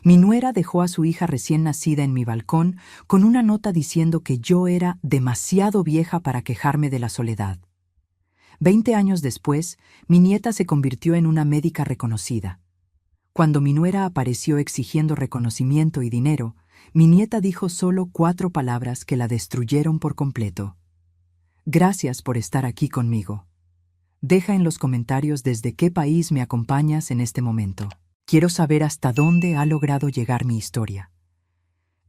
Mi nuera dejó a su hija recién nacida en mi balcón con una nota diciendo que yo era demasiado vieja para quejarme de la soledad. 20 años después, mi nieta se convirtió en una médica reconocida. Cuando mi nuera apareció exigiendo reconocimiento y dinero, mi nieta dijo solo 4 palabras que la destruyeron por completo. Gracias por estar aquí conmigo. Deja en los comentarios desde qué país me acompañas en este momento. Quiero saber hasta dónde ha logrado llegar mi historia.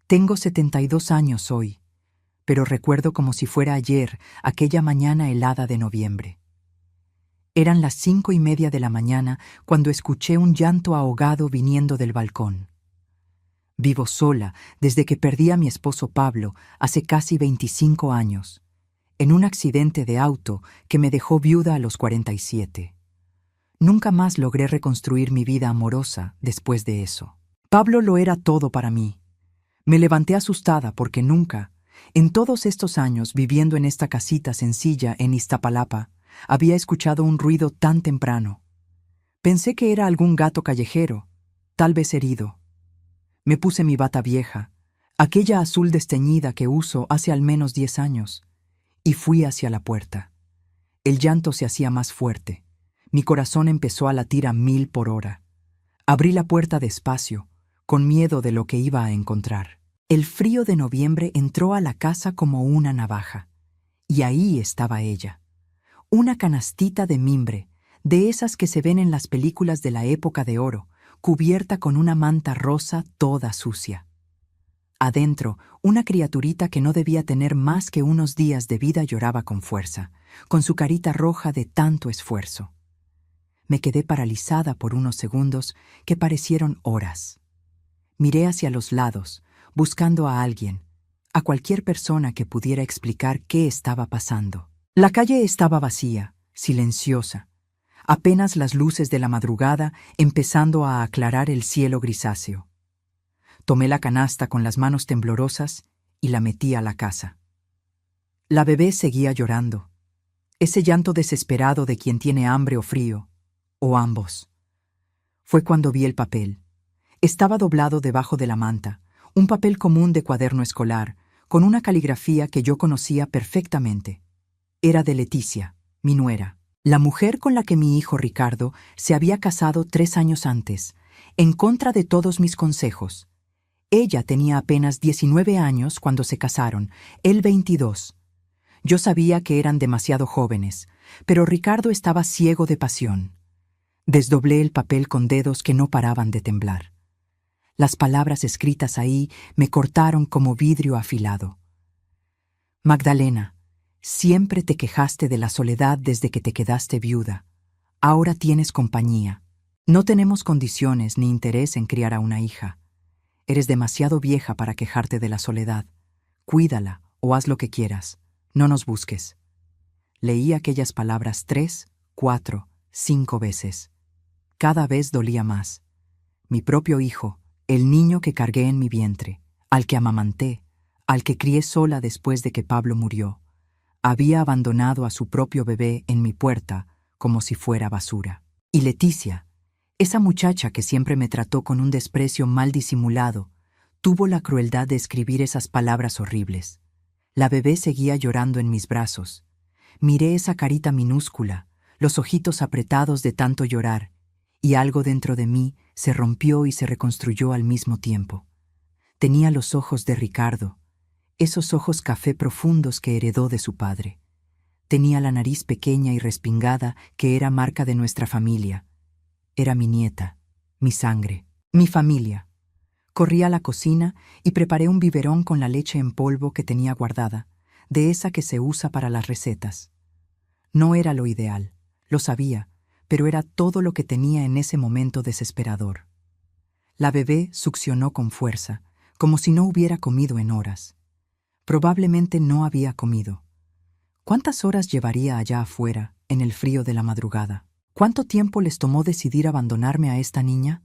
Tengo 72 años hoy, pero recuerdo como si fuera ayer aquella mañana helada de noviembre. Eran las 5:30 de la mañana cuando escuché un llanto ahogado viniendo del balcón. Vivo sola desde que perdí a mi esposo Pablo hace casi 25 años, en un accidente de auto que me dejó viuda a los 47. Nunca más logré reconstruir mi vida amorosa después de eso. Pablo lo era todo para mí. Me levanté asustada porque nunca, en todos estos años viviendo en esta casita sencilla en Iztapalapa, había escuchado un ruido tan temprano. Pensé que era algún gato callejero, tal vez herido. Me puse mi bata vieja, aquella azul desteñida que uso hace al menos 10 años, y fui hacia la puerta. El llanto se hacía más fuerte. Mi corazón empezó a latir a 1000 por hora. Abrí la puerta despacio, con miedo de lo que iba a encontrar. El frío de noviembre entró a la casa como una navaja, y ahí estaba ella. Una canastita de mimbre, de esas que se ven en las películas de la época de oro, cubierta con una manta rosa toda sucia. Adentro, una criaturita que no debía tener más que unos días de vida lloraba con fuerza, con su carita roja de tanto esfuerzo. Me quedé paralizada por unos segundos que parecieron horas. Miré hacia los lados, buscando a alguien, a cualquier persona que pudiera explicar qué estaba pasando. La calle estaba vacía, silenciosa, apenas las luces de la madrugada empezando a aclarar el cielo grisáceo. Tomé la canasta con las manos temblorosas y la metí a la casa. La bebé seguía llorando, ese llanto desesperado de quien tiene hambre o frío, o ambos. Fue cuando vi el papel. Estaba doblado debajo de la manta, un papel común de cuaderno escolar, con una caligrafía que yo conocía perfectamente. Era de Leticia, mi nuera, la mujer con la que mi hijo Ricardo se había casado 3 años antes, en contra de todos mis consejos. Ella tenía apenas 19 años cuando se casaron, él 22. Yo sabía que eran demasiado jóvenes, pero Ricardo estaba ciego de pasión. Desdoblé el papel con dedos que no paraban de temblar. Las palabras escritas ahí me cortaron como vidrio afilado. Magdalena, siempre te quejaste de la soledad desde que te quedaste viuda. Ahora tienes compañía. No tenemos condiciones ni interés en criar a una hija. Eres demasiado vieja para quejarte de la soledad. Cuídala o haz lo que quieras. No nos busques. Leí aquellas palabras 3, 4, 5 veces. Cada vez dolía más. Mi propio hijo, el niño que cargué en mi vientre, al que amamanté, al que crié sola después de que Pablo murió, había abandonado a su propio bebé en mi puerta como si fuera basura. Y Leticia, esa muchacha que siempre me trató con un desprecio mal disimulado, tuvo la crueldad de escribir esas palabras horribles. La bebé seguía llorando en mis brazos. Miré esa carita minúscula, los ojitos apretados de tanto llorar, y algo dentro de mí se rompió y se reconstruyó al mismo tiempo. Tenía los ojos de Ricardo, esos ojos café profundos que heredó de su padre. Tenía la nariz pequeña y respingada que era marca de nuestra familia. Era mi nieta, mi sangre, mi familia. Corrí a la cocina y preparé un biberón con la leche en polvo que tenía guardada, de esa que se usa para las recetas. No era lo ideal, lo sabía, pero era todo lo que tenía en ese momento desesperador. La bebé succionó con fuerza, como si no hubiera comido en horas. Probablemente no había comido. ¿Cuántas horas llevaría allá afuera, en el frío de la madrugada? ¿Cuánto tiempo les tomó decidir abandonarme a esta niña?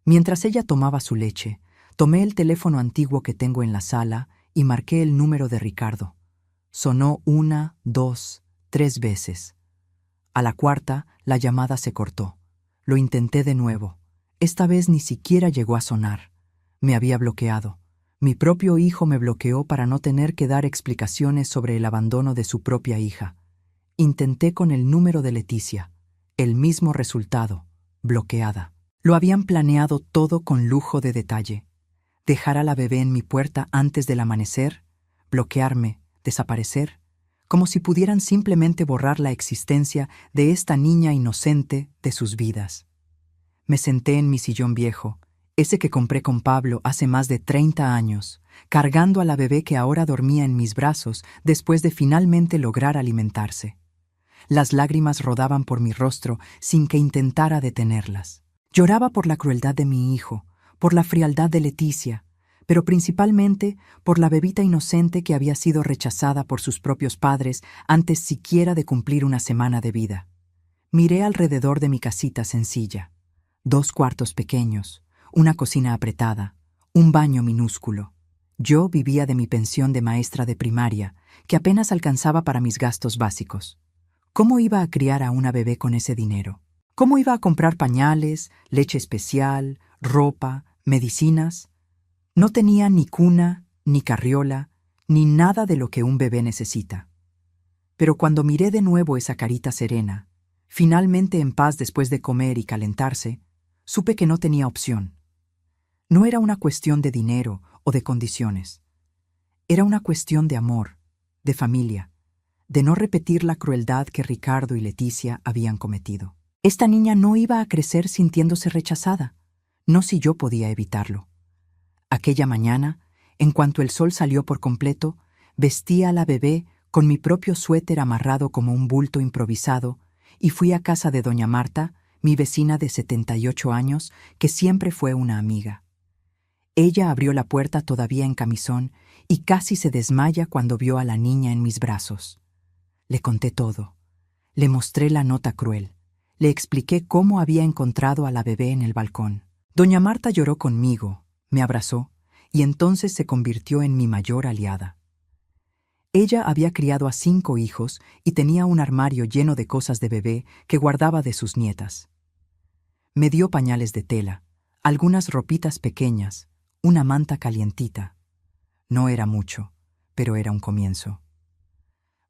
Mientras ella tomaba su leche, tomé el teléfono antiguo que tengo en la sala y marqué el número de Ricardo. Sonó 1, 2, 3 veces. A la cuarta, la llamada se cortó. Lo intenté de nuevo. Esta vez ni siquiera llegó a sonar. Me había bloqueado. Mi propio hijo me bloqueó para no tener que dar explicaciones sobre el abandono de su propia hija. Intenté con el número de Leticia. El mismo resultado, bloqueada. Lo habían planeado todo con lujo de detalle. Dejar a la bebé en mi puerta antes del amanecer, bloquearme, desaparecer, como si pudieran simplemente borrar la existencia de esta niña inocente de sus vidas. Me senté en mi sillón viejo, ese que compré con Pablo hace más de 30 años, cargando a la bebé que ahora dormía en mis brazos después de finalmente lograr alimentarse. Las lágrimas rodaban por mi rostro sin que intentara detenerlas. Lloraba por la crueldad de mi hijo, por la frialdad de Leticia, pero principalmente por la bebita inocente que había sido rechazada por sus propios padres antes siquiera de cumplir una semana de vida. Miré alrededor de mi casita sencilla. 2 cuartos pequeños, una cocina apretada, un baño minúsculo. Yo vivía de mi pensión de maestra de primaria, que apenas alcanzaba para mis gastos básicos. ¿Cómo iba a criar a una bebé con ese dinero? ¿Cómo iba a comprar pañales, leche especial, ropa, medicinas? No tenía ni cuna, ni carriola, ni nada de lo que un bebé necesita. Pero cuando miré de nuevo esa carita serena, finalmente en paz después de comer y calentarse, supe que no tenía opción. No era una cuestión de dinero o de condiciones. Era una cuestión de amor, de familia, de no repetir la crueldad que Ricardo y Leticia habían cometido. Esta niña no iba a crecer sintiéndose rechazada, no si yo podía evitarlo. Aquella mañana, en cuanto el sol salió por completo, vestí a la bebé con mi propio suéter amarrado como un bulto improvisado y fui a casa de doña Marta, mi vecina de 78 años, que siempre fue una amiga. Ella abrió la puerta todavía en camisón y casi se desmaya cuando vio a la niña en mis brazos. Le conté todo. Le mostré la nota cruel. Le expliqué cómo había encontrado a la bebé en el balcón. Doña Marta lloró conmigo, me abrazó, y entonces se convirtió en mi mayor aliada. Ella había criado a 5 hijos y tenía un armario lleno de cosas de bebé que guardaba de sus nietas. Me dio pañales de tela, algunas ropitas pequeñas, una manta calientita. No era mucho, pero era un comienzo.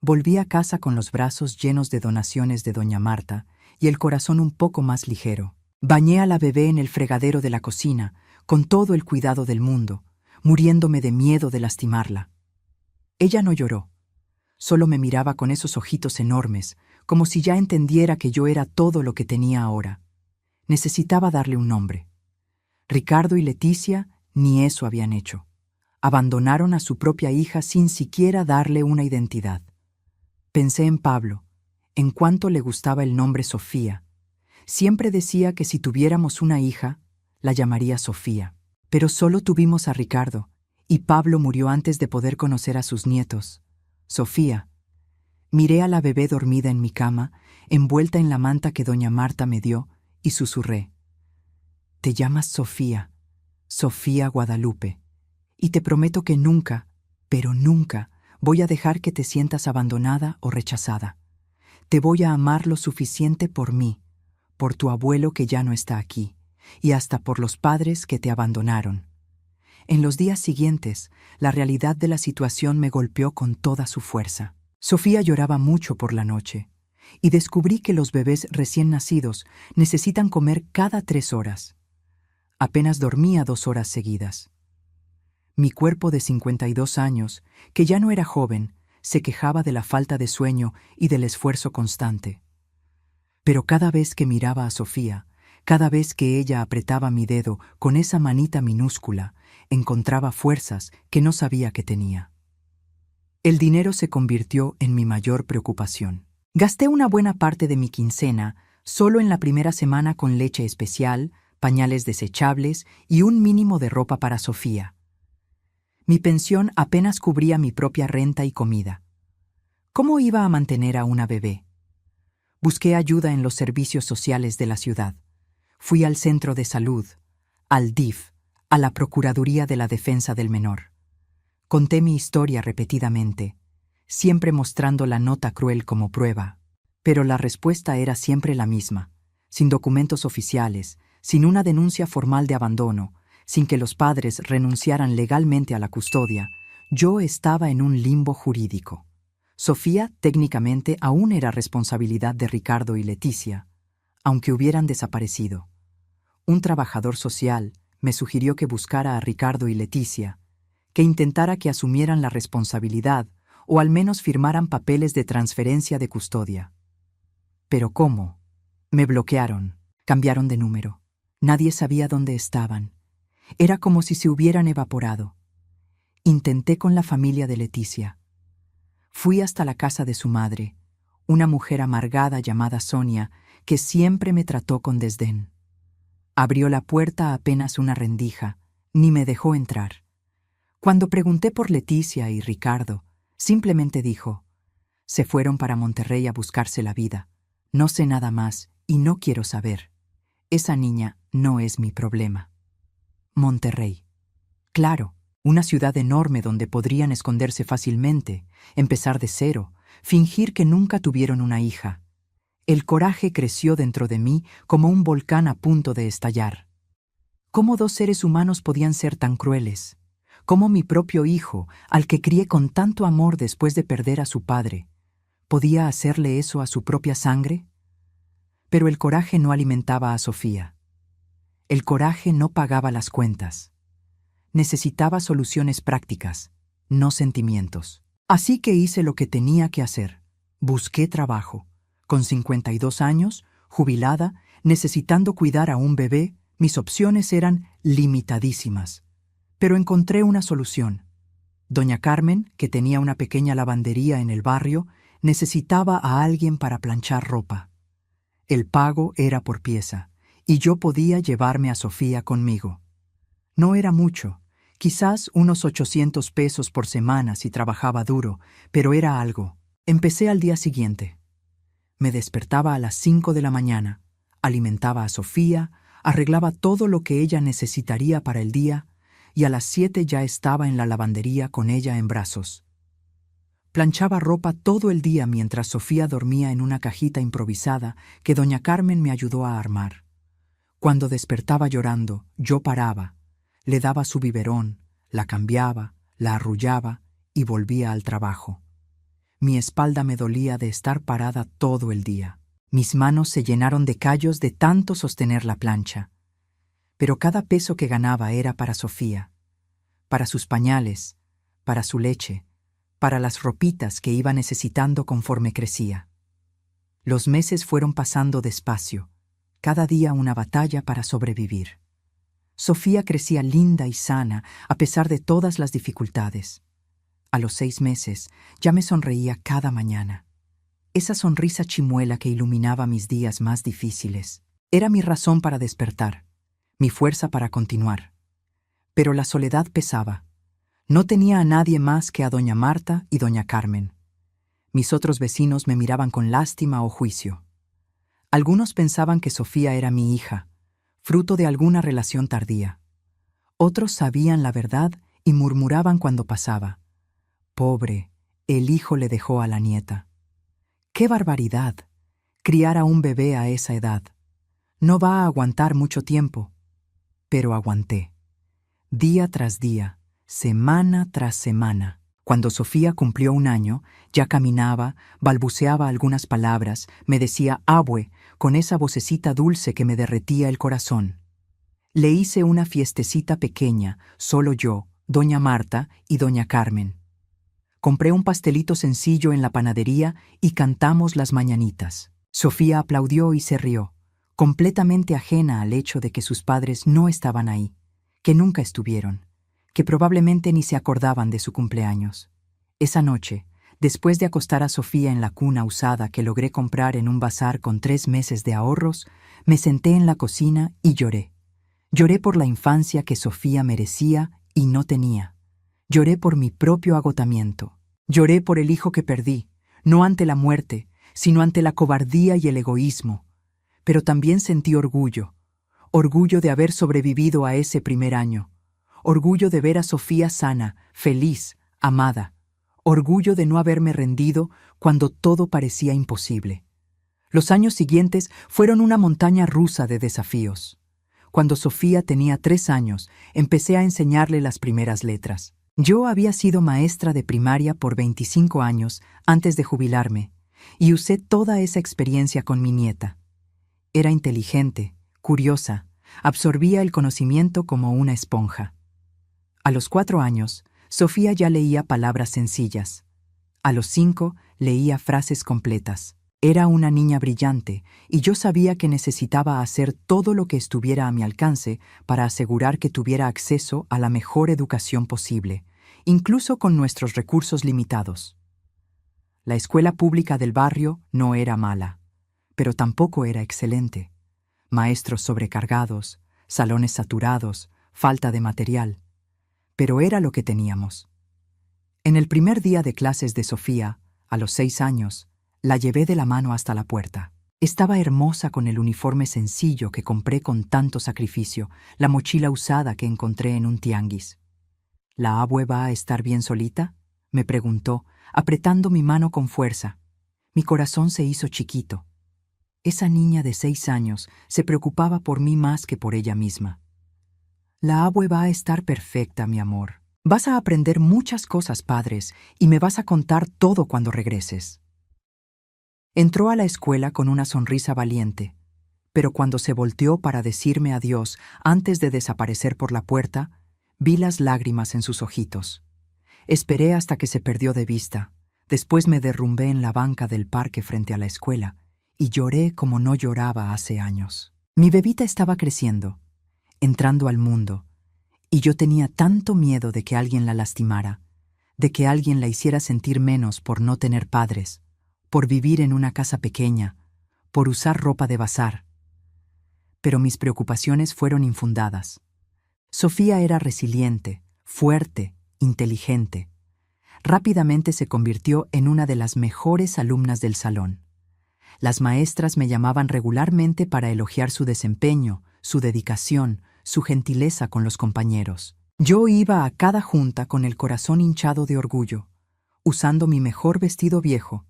Volví a casa con los brazos llenos de donaciones de doña Marta y el corazón un poco más ligero. Bañé a la bebé en el fregadero de la cocina, con todo el cuidado del mundo, muriéndome de miedo de lastimarla. Ella no lloró, solo me miraba con esos ojitos enormes, como si ya entendiera que yo era todo lo que tenía ahora. Necesitaba darle un nombre. Ricardo y Leticia ni eso habían hecho. Abandonaron a su propia hija sin siquiera darle una identidad. Pensé en Pablo, en cuánto le gustaba el nombre Sofía. Siempre decía que si tuviéramos una hija, la llamaría Sofía. Pero solo tuvimos a Ricardo, y Pablo murió antes de poder conocer a sus nietos. Sofía. Miré a la bebé dormida en mi cama, envuelta en la manta que doña Marta me dio, y susurré. Te llamas Sofía, Sofía Guadalupe, y te prometo que nunca, pero nunca, voy a dejar que te sientas abandonada o rechazada. Te voy a amar lo suficiente por mí, por tu abuelo que ya no está aquí, y hasta por los padres que te abandonaron. En los días siguientes, la realidad de la situación me golpeó con toda su fuerza. Sofía lloraba mucho por la noche, y descubrí que los bebés recién nacidos necesitan comer cada 3 horas. Apenas dormía 2 horas seguidas. Mi cuerpo de 52 años, que ya no era joven, se quejaba de la falta de sueño y del esfuerzo constante. Pero cada vez que miraba a Sofía, cada vez que ella apretaba mi dedo con esa manita minúscula, encontraba fuerzas que no sabía que tenía. El dinero se convirtió en mi mayor preocupación. Gasté una buena parte de mi quincena solo en la primera semana con leche especial, pañales desechables y un mínimo de ropa para Sofía. Mi pensión apenas cubría mi propia renta y comida. ¿Cómo iba a mantener a una bebé? Busqué ayuda en los servicios sociales de la ciudad. Fui al centro de salud, al DIF, a la Procuraduría de la Defensa del Menor. Conté mi historia repetidamente, siempre mostrando la nota cruel como prueba. Pero la respuesta era siempre la misma, sin documentos oficiales, sin una denuncia formal de abandono, sin que los padres renunciaran legalmente a la custodia, yo estaba en un limbo jurídico. Sofía técnicamente aún era responsabilidad de Ricardo y Leticia, aunque hubieran desaparecido. Un trabajador social me sugirió que buscara a Ricardo y Leticia, que intentara que asumieran la responsabilidad o al menos firmaran papeles de transferencia de custodia. ¿Pero cómo? Me bloquearon, cambiaron de número. Nadie sabía dónde estaban. Era como si se hubieran evaporado. Intenté con la familia de Leticia. Fui hasta la casa de su madre, una mujer amargada llamada Sonia, que siempre me trató con desdén. Abrió la puerta apenas una rendija, ni me dejó entrar. Cuando pregunté por Leticia y Ricardo, simplemente dijo: se fueron para Monterrey a buscarse la vida. No sé nada más y no quiero saber. Esa niña no es mi problema. Monterrey. Claro, una ciudad enorme donde podrían esconderse fácilmente, empezar de cero, fingir que nunca tuvieron una hija. El coraje creció dentro de mí como un volcán a punto de estallar. ¿Cómo dos seres humanos podían ser tan crueles? ¿Cómo mi propio hijo, al que crié con tanto amor después de perder a su padre, podía hacerle eso a su propia sangre? Pero el coraje no alimentaba a Sofía. El coraje no pagaba las cuentas. Necesitaba soluciones prácticas, no sentimientos. Así que hice lo que tenía que hacer. Busqué trabajo. Con 52 años, jubilada, necesitando cuidar a un bebé, mis opciones eran limitadísimas. Pero encontré una solución. Doña Carmen, que tenía una pequeña lavandería en el barrio, necesitaba a alguien para planchar ropa. El pago era por pieza, y yo podía llevarme a Sofía conmigo. No era mucho, quizás unos 800 pesos por semana si trabajaba duro, pero era algo. Empecé al día siguiente. Me despertaba a las 5 de la mañana, alimentaba a Sofía, arreglaba todo lo que ella necesitaría para el día, y a las 7 ya estaba en la lavandería con ella en brazos. Planchaba ropa todo el día mientras Sofía dormía en una cajita improvisada que doña Carmen me ayudó a armar. Cuando despertaba llorando, yo paraba, le daba su biberón, la cambiaba, la arrullaba y volvía al trabajo. Mi espalda me dolía de estar parada todo el día. Mis manos se llenaron de callos de tanto sostener la plancha. Pero cada peso que ganaba era para Sofía, para sus pañales, para su leche, para las ropitas que iba necesitando conforme crecía. Los meses fueron pasando despacio, cada día una batalla para sobrevivir. Sofía crecía linda y sana a pesar de todas las dificultades. A los 6 meses ya me sonreía cada mañana. Esa sonrisa chimuela que iluminaba mis días más difíciles. Era mi razón para despertar, mi fuerza para continuar. Pero la soledad pesaba. No tenía a nadie más que a doña Marta y doña Carmen. Mis otros vecinos me miraban con lástima o juicio. Algunos pensaban que Sofía era mi hija, fruto de alguna relación tardía. Otros sabían la verdad y murmuraban cuando pasaba: pobre, el hijo le dejó a la nieta. ¡Qué barbaridad! Criar a un bebé a esa edad. No va a aguantar mucho tiempo. Pero aguanté. Día tras día, semana tras semana. Cuando Sofía cumplió 1 año, ya caminaba, balbuceaba algunas palabras, me decía abue, con esa vocecita dulce que me derretía el corazón. Le hice una fiestecita pequeña, solo yo, doña Marta y doña Carmen. Compré un pastelito sencillo en la panadería y cantamos las mañanitas. Sofía aplaudió y se rió, completamente ajena al hecho de que sus padres no estaban ahí, que nunca estuvieron, que probablemente ni se acordaban de su cumpleaños. Esa noche, después de acostar a Sofía en la cuna usada que logré comprar en un bazar con 3 meses de ahorros, me senté en la cocina y lloré. Lloré por la infancia que Sofía merecía y no tenía. Lloré por mi propio agotamiento. Lloré por el hijo que perdí, no ante la muerte, sino ante la cobardía y el egoísmo. Pero también sentí orgullo. Orgullo de haber sobrevivido a ese primer año. Orgullo de ver a Sofía sana, feliz, amada. Orgullo de no haberme rendido cuando todo parecía imposible. Los años siguientes fueron una montaña rusa de desafíos. Cuando Sofía tenía 3 años, empecé a enseñarle las primeras letras. Yo había sido maestra de primaria por 25 años antes de jubilarme, y usé toda esa experiencia con mi nieta. Era inteligente, curiosa, absorbía el conocimiento como una esponja. A los 4 años, Sofía ya leía palabras sencillas. A los 5, leía frases completas. Era una niña brillante, y yo sabía que necesitaba hacer todo lo que estuviera a mi alcance para asegurar que tuviera acceso a la mejor educación posible, incluso con nuestros recursos limitados. La escuela pública del barrio no era mala, pero tampoco era excelente. Maestros sobrecargados, salones saturados, falta de material. Pero era lo que teníamos. En el primer día de clases de Sofía, a los 6 años, la llevé de la mano hasta la puerta. Estaba hermosa con el uniforme sencillo que compré con tanto sacrificio, la mochila usada que encontré en un tianguis. ¿La abue va a estar bien solita?, me preguntó, apretando mi mano con fuerza. Mi corazón se hizo chiquito. Esa niña de 6 años se preocupaba por mí más que por ella misma. La abue va a estar perfecta, mi amor. Vas a aprender muchas cosas, padres, y me vas a contar todo cuando regreses. Entró a la escuela con una sonrisa valiente, pero cuando se volteó para decirme adiós antes de desaparecer por la puerta, vi las lágrimas en sus ojitos. Esperé hasta que se perdió de vista. Después me derrumbé en la banca del parque frente a la escuela y lloré como no lloraba hace años. Mi bebita estaba creciendo, entrando al mundo, y yo tenía tanto miedo de que alguien la lastimara, de que alguien la hiciera sentir menos por no tener padres, por vivir en una casa pequeña, por usar ropa de bazar. Pero mis preocupaciones fueron infundadas. Sofía era resiliente, fuerte, inteligente. Rápidamente se convirtió en una de las mejores alumnas del salón. Las maestras me llamaban regularmente para elogiar su desempeño, su dedicación, su gentileza con los compañeros. Yo iba a cada junta con el corazón hinchado de orgullo, usando mi mejor vestido viejo,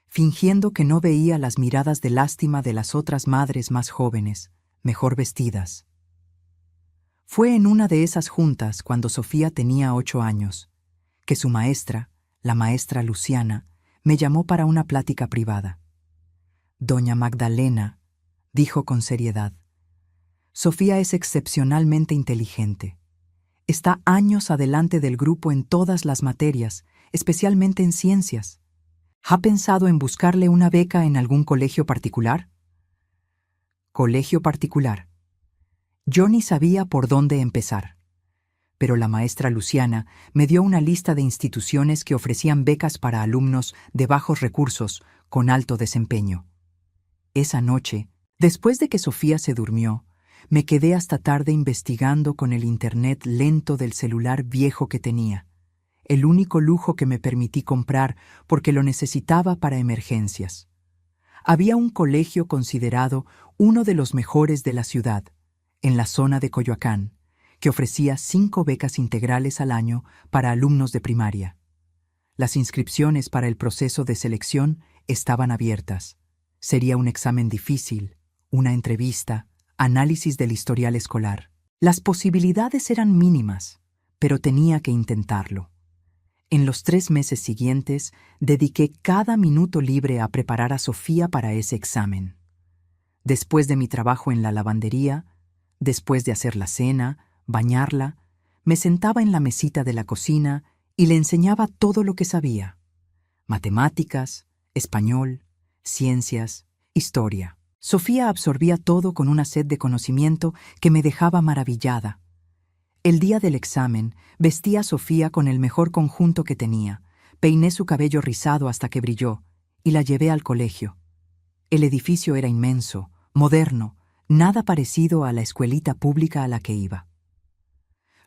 fingiendo que no veía las miradas de lástima de las otras madres más jóvenes, mejor vestidas. Fue en una de esas juntas, cuando Sofía tenía 8 años, que su maestra, la maestra Luciana, me llamó para una plática privada. Doña Magdalena, dijo con seriedad, Sofía es excepcionalmente inteligente. Está años adelante del grupo en todas las materias, especialmente en ciencias. ¿Ha pensado en buscarle una beca en algún colegio particular? Colegio particular. Yo ni sabía por dónde empezar. Pero la maestra Luciana me dio una lista de instituciones que ofrecían becas para alumnos de bajos recursos con alto desempeño. Esa noche, después de que Sofía se durmió, me quedé hasta tarde investigando con el internet lento del celular viejo que tenía, el único lujo que me permití comprar porque lo necesitaba para emergencias. Había un colegio considerado uno de los mejores de la ciudad, en la zona de Coyoacán, que ofrecía 5 becas integrales al año para alumnos de primaria. Las inscripciones para el proceso de selección estaban abiertas. Sería un examen difícil, una entrevista, análisis del historial escolar. Las posibilidades eran mínimas, pero tenía que intentarlo. En los 3 meses siguientes, dediqué cada minuto libre a preparar a Sofía para ese examen. Después de mi trabajo en la lavandería, después de hacer la cena, bañarla, me sentaba en la mesita de la cocina y le enseñaba todo lo que sabía: matemáticas, español, ciencias, historia. Sofía absorbía todo con una sed de conocimiento que me dejaba maravillada. El día del examen, vestí a Sofía con el mejor conjunto que tenía, peiné su cabello rizado hasta que brilló y la llevé al colegio. El edificio era inmenso, moderno, nada parecido a la escuelita pública a la que iba.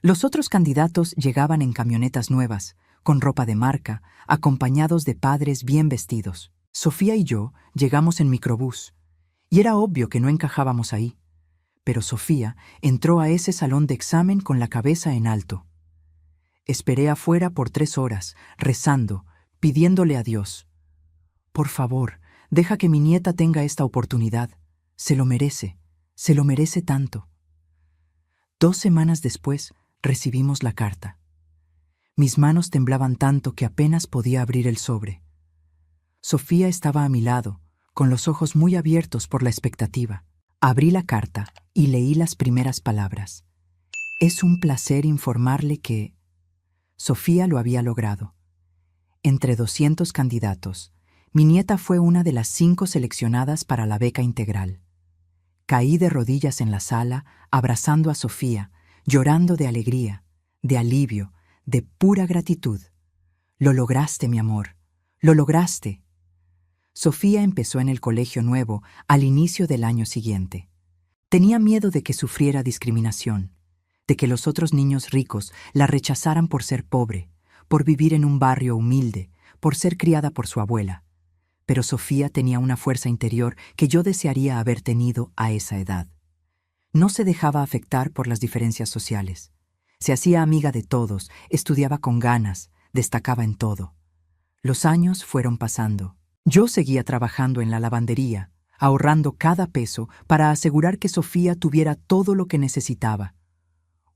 Los otros candidatos llegaban en camionetas nuevas, con ropa de marca, acompañados de padres bien vestidos. Sofía y yo llegamos en microbús, y era obvio que no encajábamos ahí. Pero Sofía entró a ese salón de examen con la cabeza en alto. Esperé afuera por 3 horas, rezando, pidiéndole a Dios: por favor, deja que mi nieta tenga esta oportunidad. Se lo merece tanto. 2 semanas después, recibimos la carta. Mis manos temblaban tanto que apenas podía abrir el sobre. Sofía estaba a mi lado, con los ojos muy abiertos por la expectativa. Abrí la carta y leí las primeras palabras. Es un placer informarle que... Sofía lo había logrado. Entre 200 candidatos, mi nieta fue una de las 5 seleccionadas para la beca integral. Caí de rodillas en la sala, abrazando a Sofía, llorando de alegría, de alivio, de pura gratitud. Lo lograste, mi amor, lo lograste. Sofía empezó en el colegio nuevo al inicio del año siguiente. Tenía miedo de que sufriera discriminación, de que los otros niños ricos la rechazaran por ser pobre, por vivir en un barrio humilde, por ser criada por su abuela. Pero Sofía tenía una fuerza interior que yo desearía haber tenido a esa edad. No se dejaba afectar por las diferencias sociales. Se hacía amiga de todos, estudiaba con ganas, destacaba en todo. Los años fueron pasando. Yo seguía trabajando en la lavandería, ahorrando cada peso para asegurar que Sofía tuviera todo lo que necesitaba.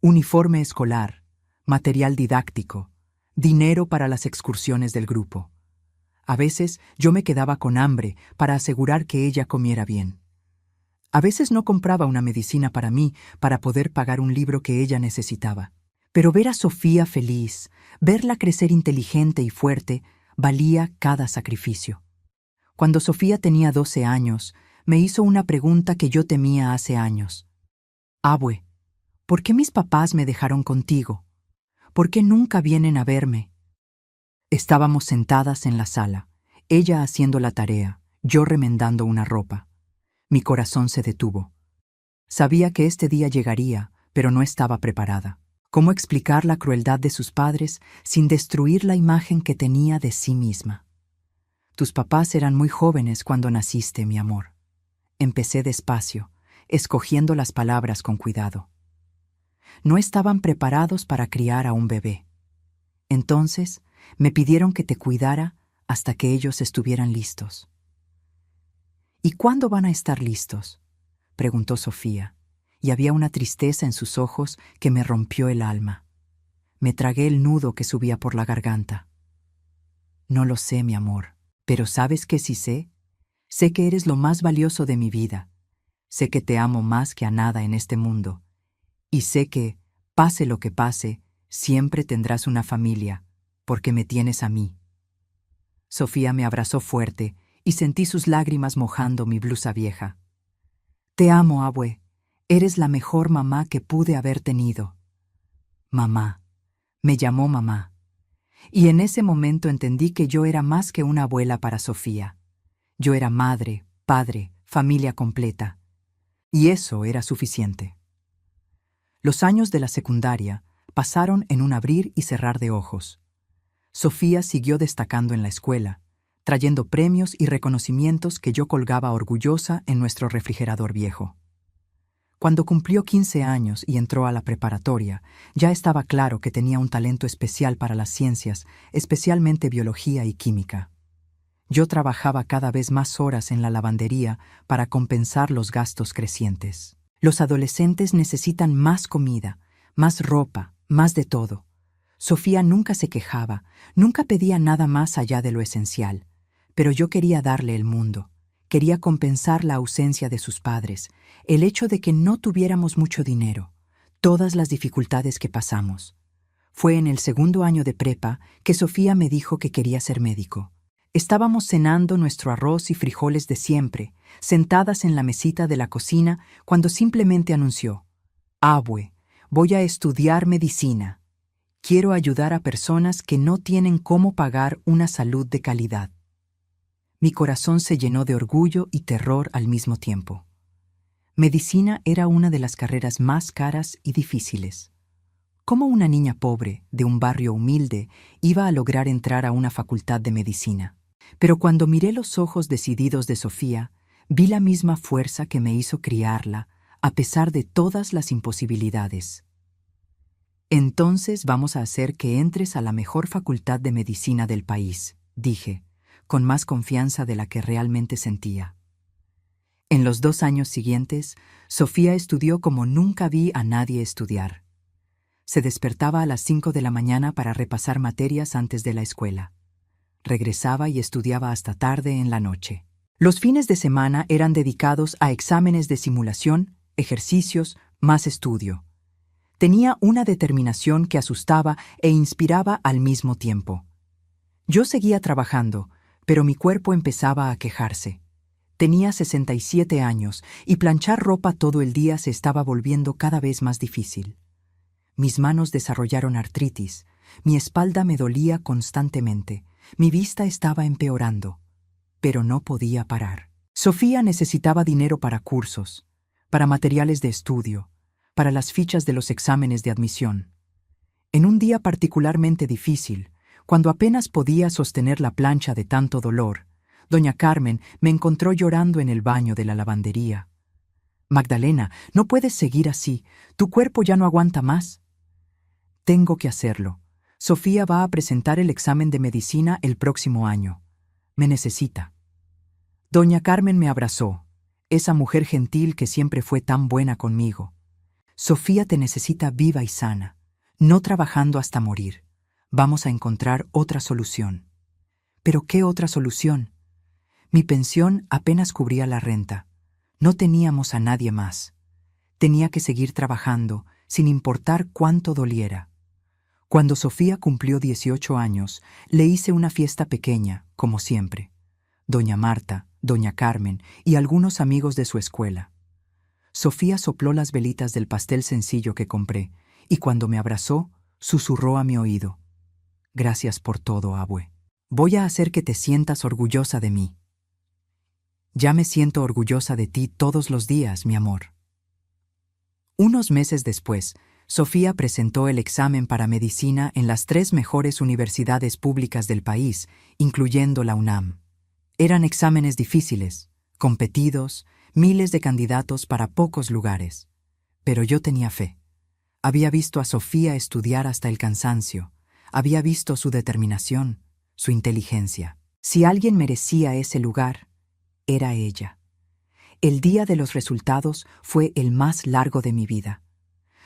Uniforme escolar, material didáctico, dinero para las excursiones del grupo. A veces yo me quedaba con hambre para asegurar que ella comiera bien. A veces no compraba una medicina para mí para poder pagar un libro que ella necesitaba. Pero ver a Sofía feliz, verla crecer inteligente y fuerte, valía cada sacrificio. Cuando Sofía tenía 12 años, me hizo una pregunta que yo temía hace años. Abue, ¿por qué mis papás me dejaron contigo? ¿Por qué nunca vienen a verme? Estábamos sentadas en la sala, ella haciendo la tarea, yo remendando una ropa. Mi corazón se detuvo. Sabía que este día llegaría, pero no estaba preparada. ¿Cómo explicar la crueldad de sus padres sin destruir la imagen que tenía de sí misma? Tus papás eran muy jóvenes cuando naciste, mi amor. Empecé despacio, escogiendo las palabras con cuidado. No estaban preparados para criar a un bebé. Entonces, me pidieron que te cuidara hasta que ellos estuvieran listos. ¿Y cuándo van a estar listos?, preguntó Sofía, y había una tristeza en sus ojos que me rompió el alma. Me tragué el nudo que subía por la garganta. No lo sé, mi amor, pero ¿sabes qué sí sé? Sé que eres lo más valioso de mi vida. Sé que te amo más que a nada en este mundo. Y sé que, pase lo que pase, siempre tendrás una familia, porque me tienes a mí. Sofía me abrazó fuerte y sentí sus lágrimas mojando mi blusa vieja. Te amo, abue. Eres la mejor mamá que pude haber tenido. Mamá. Me llamó mamá. Y en ese momento entendí que yo era más que una abuela para Sofía. Yo era madre, padre, familia completa. Y eso era suficiente. Los años de la secundaria pasaron en un abrir y cerrar de ojos. Sofía siguió destacando en la escuela, trayendo premios y reconocimientos que yo colgaba orgullosa en nuestro refrigerador viejo. Cuando cumplió 15 años y entró a la preparatoria, ya estaba claro que tenía un talento especial para las ciencias, especialmente biología y química. Yo trabajaba cada vez más horas en la lavandería para compensar los gastos crecientes. Los adolescentes necesitan más comida, más ropa, más de todo. Sofía nunca se quejaba, nunca pedía nada más allá de lo esencial, pero yo quería darle el mundo. Quería compensar la ausencia de sus padres, el hecho de que no tuviéramos mucho dinero, todas las dificultades que pasamos. Fue en el segundo año de prepa que Sofía me dijo que quería ser médico. Estábamos cenando nuestro arroz y frijoles de siempre, sentadas en la mesita de la cocina, cuando simplemente anunció: Abue, voy a estudiar medicina. Quiero ayudar a personas que no tienen cómo pagar una salud de calidad. Mi corazón se llenó de orgullo y terror al mismo tiempo. Medicina era una de las carreras más caras y difíciles. ¿Cómo una niña pobre, de un barrio humilde, iba a lograr entrar a una facultad de medicina? Pero cuando miré los ojos decididos de Sofía, vi la misma fuerza que me hizo criarla, a pesar de todas las imposibilidades. Entonces vamos a hacer que entres a la mejor facultad de medicina del país, dije, con más confianza de la que realmente sentía. En los 2 años siguientes, Sofía estudió como nunca vi a nadie estudiar. Se despertaba a las 5 de la mañana para repasar materias antes de la escuela. Regresaba y estudiaba hasta tarde en la noche. Los fines de semana eran dedicados a exámenes de simulación, ejercicios, más estudio. Tenía una determinación que asustaba e inspiraba al mismo tiempo. Yo seguía trabajando, pero mi cuerpo empezaba a quejarse. Tenía 67 años y planchar ropa todo el día se estaba volviendo cada vez más difícil. Mis manos desarrollaron artritis, mi espalda me dolía constantemente, mi vista estaba empeorando, pero no podía parar. Sofía necesitaba dinero para cursos, para materiales de estudio, para las fichas de los exámenes de admisión. En un día particularmente difícil, cuando apenas podía sostener la plancha de tanto dolor, doña Carmen me encontró llorando en el baño de la lavandería. «Magdalena, no puedes seguir así, tu cuerpo ya no aguanta más». «Tengo que hacerlo. Sofía va a presentar el examen de medicina el próximo año. Me necesita». Doña Carmen me abrazó, esa mujer gentil que siempre fue tan buena conmigo. «Sofía te necesita viva y sana, no trabajando hasta morir. Vamos a encontrar otra solución». «¿Pero qué otra solución?» Mi pensión apenas cubría la renta. No teníamos a nadie más. Tenía que seguir trabajando, sin importar cuánto doliera. Cuando Sofía cumplió 18 años, le hice una fiesta pequeña, como siempre. Doña Marta, doña Carmen y algunos amigos de su escuela. Sofía sopló las velitas del pastel sencillo que compré, y cuando me abrazó, susurró a mi oído: «Gracias por todo, abue. Voy a hacer que te sientas orgullosa de mí». «Ya me siento orgullosa de ti todos los días, mi amor». Unos meses después, Sofía presentó el examen para medicina en las 3 mejores universidades públicas del país, incluyendo la UNAM. Eran exámenes difíciles, competidos, miles de candidatos para pocos lugares. Pero yo tenía fe. Había visto a Sofía estudiar hasta el cansancio, había visto su determinación, su inteligencia. Si alguien merecía ese lugar, era ella. El día de los resultados fue el más largo de mi vida.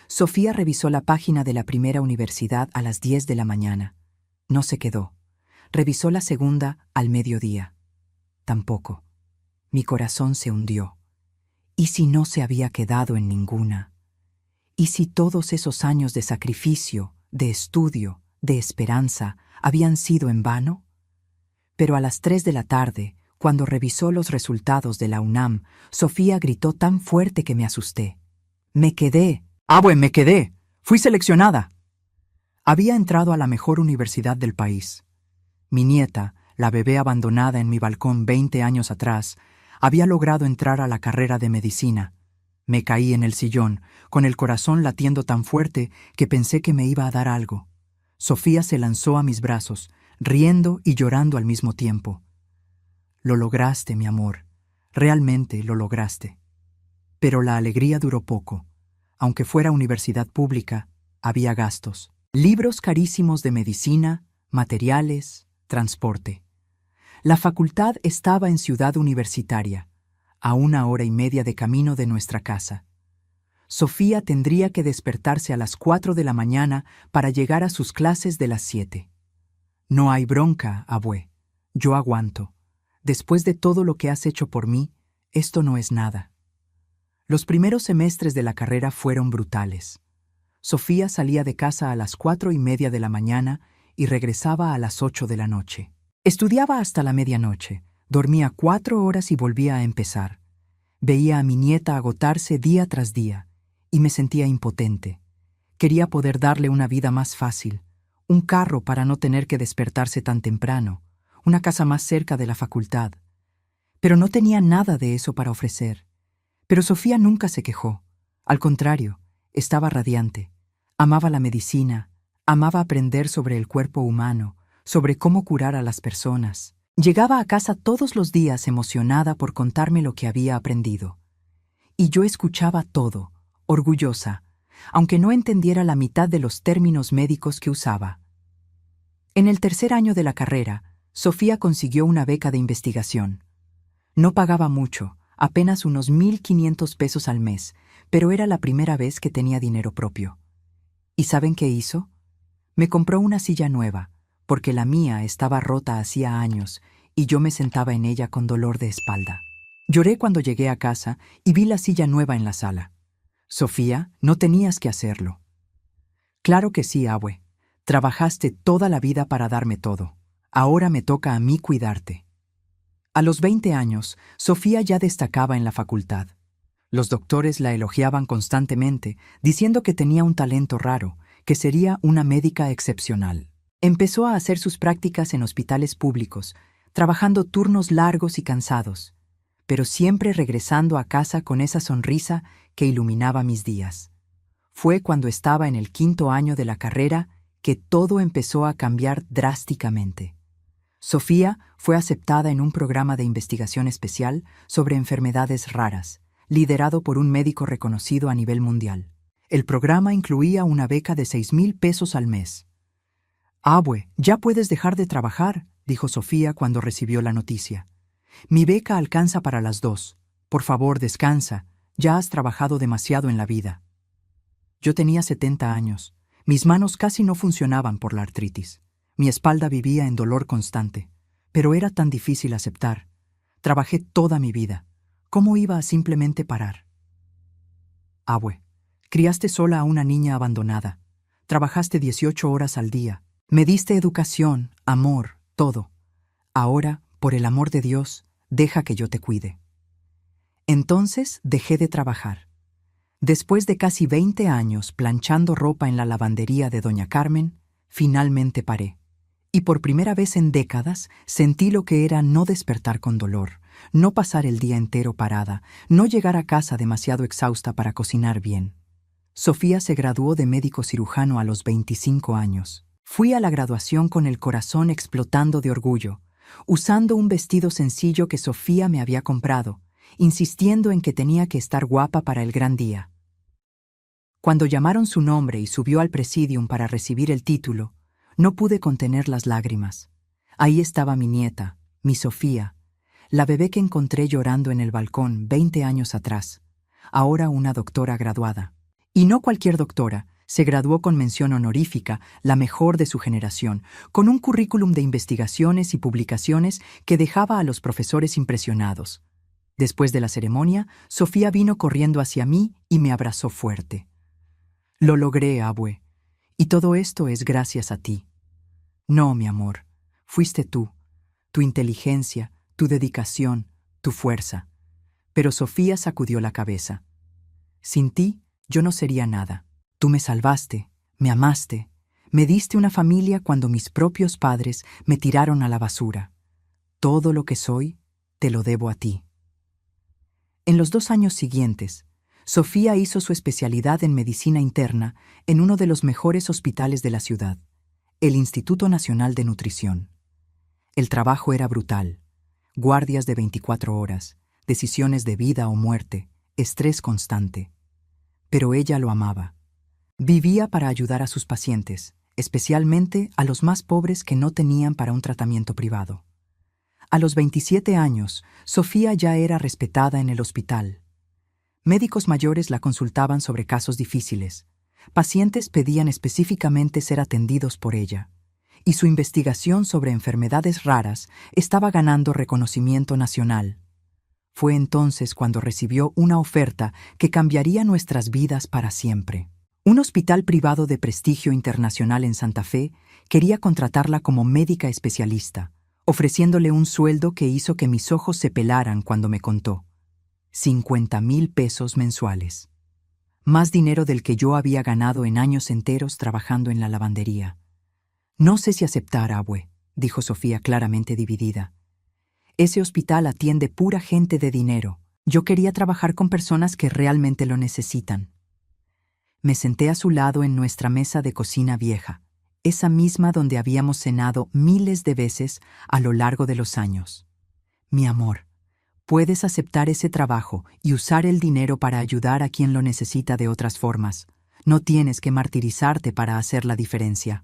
Sofía revisó la página de la primera universidad a las 10 de la mañana. No se quedó. Revisó la segunda al mediodía. Tampoco. Mi corazón se hundió. ¿Y si no se había quedado en ninguna? ¿Y si todos esos años de sacrificio, de estudio, de esperanza, habían sido en vano? Pero a las 3 de la tarde, cuando revisó los resultados de la UNAM, Sofía gritó tan fuerte que me asusté. «¡Me quedé! ¡Abue, me quedé! ¡Fui seleccionada!». Había entrado a la mejor universidad del país. Mi nieta, la bebé abandonada en mi balcón 20 años atrás, había logrado entrar a la carrera de medicina. Me caí en el sillón, con el corazón latiendo tan fuerte que pensé que me iba a dar algo. Sofía se lanzó a mis brazos, riendo y llorando al mismo tiempo. «Lo lograste, mi amor. Realmente lo lograste». Pero la alegría duró poco. Aunque fuera universidad pública, había gastos. Libros carísimos de medicina, materiales, transporte. La facultad estaba en Ciudad Universitaria, a 1 hora y media de camino de nuestra casa. Sofía tendría que despertarse a las 4 de la mañana para llegar a sus clases de las 7. «No hay bronca, abue. Yo aguanto. Después de todo lo que has hecho por mí, esto no es nada». Los primeros semestres de la carrera fueron brutales. Sofía salía de casa a las 4:30 de la mañana y regresaba a las 8 de la noche. Estudiaba hasta la medianoche, dormía 4 horas y volvía a empezar. Veía a mi nieta agotarse día tras día y me sentía impotente. Quería poder darle una vida más fácil, un carro para no tener que despertarse tan temprano, una casa más cerca de la facultad. Pero no tenía nada de eso para ofrecer. Pero Sofía nunca se quejó. Al contrario, estaba radiante. Amaba la medicina, amaba aprender sobre el cuerpo humano, sobre cómo curar a las personas. Llegaba a casa todos los días emocionada por contarme lo que había aprendido. Y yo escuchaba todo, orgullosa, aunque no entendiera la mitad de los términos médicos que usaba. En el 3er año de la carrera, Sofía consiguió una beca de investigación. No pagaba mucho, apenas unos 1,500 pesos al mes, pero era la primera vez que tenía dinero propio. ¿Y saben qué hizo? Me compró una silla nueva, porque la mía estaba rota hacía años y yo me sentaba en ella con dolor de espalda. Lloré cuando llegué a casa y vi la silla nueva en la sala. Sofía, no tenías que hacerlo. Claro que sí, abue. Trabajaste toda la vida para darme todo. Ahora me toca a mí cuidarte. A los 20 años, Sofía ya destacaba en la facultad. Los doctores la elogiaban constantemente, diciendo que tenía un talento raro, que sería una médica excepcional. Empezó a hacer sus prácticas en hospitales públicos, trabajando turnos largos y cansados, pero siempre regresando a casa con esa sonrisa que iluminaba mis días. Fue cuando estaba en el 5º año de la carrera que todo empezó a cambiar drásticamente. Sofía fue aceptada en un programa de investigación especial sobre enfermedades raras, liderado por un médico reconocido a nivel mundial. El programa incluía una beca de 6,000 pesos al mes. «Abue, ya puedes dejar de trabajar», dijo Sofía cuando recibió la noticia. «Mi beca alcanza para las dos. Por favor, descansa. Ya has trabajado demasiado en la vida». Yo tenía 70 años. Mis manos casi no funcionaban por la artritis. Mi espalda vivía en dolor constante. Pero era tan difícil aceptar. Trabajé toda mi vida. ¿Cómo iba a simplemente parar? Abue, criaste sola a una niña abandonada. Trabajaste 18 horas al día. Me diste educación, amor, todo. Ahora, por el amor de Dios, deja que yo te cuide. Entonces dejé de trabajar. Después de casi 20 años planchando ropa en la lavandería de Doña Carmen, finalmente paré. Y por primera vez en décadas sentí lo que era no despertar con dolor, no pasar el día entero parada, no llegar a casa demasiado exhausta para cocinar bien. Sofía se graduó de médico cirujano a los 25 años. Fui a la graduación con el corazón explotando de orgullo, usando un vestido sencillo que Sofía me había comprado, insistiendo en que tenía que estar guapa para el gran día. Cuando llamaron su nombre y subió al presidium para recibir el título, no pude contener las lágrimas. Ahí estaba mi nieta, mi Sofía, la bebé que encontré llorando en el balcón 20 años atrás, ahora una doctora graduada. Y no cualquier doctora, se graduó con mención honorífica, la mejor de su generación, con un currículum de investigaciones y publicaciones que dejaba a los profesores impresionados. Después de la ceremonia, Sofía vino corriendo hacia mí y me abrazó fuerte. «Lo logré, abue, y todo esto es gracias a ti». «No, mi amor, fuiste tú, tu inteligencia, tu dedicación, tu fuerza». Pero Sofía sacudió la cabeza. «Sin ti, yo no sería nada. Tú me salvaste, me amaste, me diste una familia cuando mis propios padres me tiraron a la basura. Todo lo que soy, te lo debo a ti». En los 2 años siguientes, Sofía hizo su especialidad en medicina interna en uno de los mejores hospitales de la ciudad, el Instituto Nacional de Nutrición. El trabajo era brutal, guardias de 24 horas, decisiones de vida o muerte, estrés constante. Pero ella lo amaba. Vivía para ayudar a sus pacientes, especialmente a los más pobres que no tenían para un tratamiento privado. A los 27 años, Sofía ya era respetada en el hospital. Médicos mayores la consultaban sobre casos difíciles. Pacientes pedían específicamente ser atendidos por ella. Y su investigación sobre enfermedades raras estaba ganando reconocimiento nacional. Fue entonces cuando recibió una oferta que cambiaría nuestras vidas para siempre. Un hospital privado de prestigio internacional en Santa Fe quería contratarla como médica especialista, ofreciéndole un sueldo que hizo que mis ojos se pelaran cuando me contó. 50,000 pesos mensuales. Más dinero del que yo había ganado en años enteros trabajando en la lavandería. «No sé si aceptar, abue», dijo Sofía claramente dividida. «Ese hospital atiende pura gente de dinero. Yo quería trabajar con personas que realmente lo necesitan». Me senté a su lado en nuestra mesa de cocina vieja, esa misma donde habíamos cenado miles de veces a lo largo de los años. «Mi amor, puedes aceptar ese trabajo y usar el dinero para ayudar a quien lo necesita de otras formas. No tienes que martirizarte para hacer la diferencia».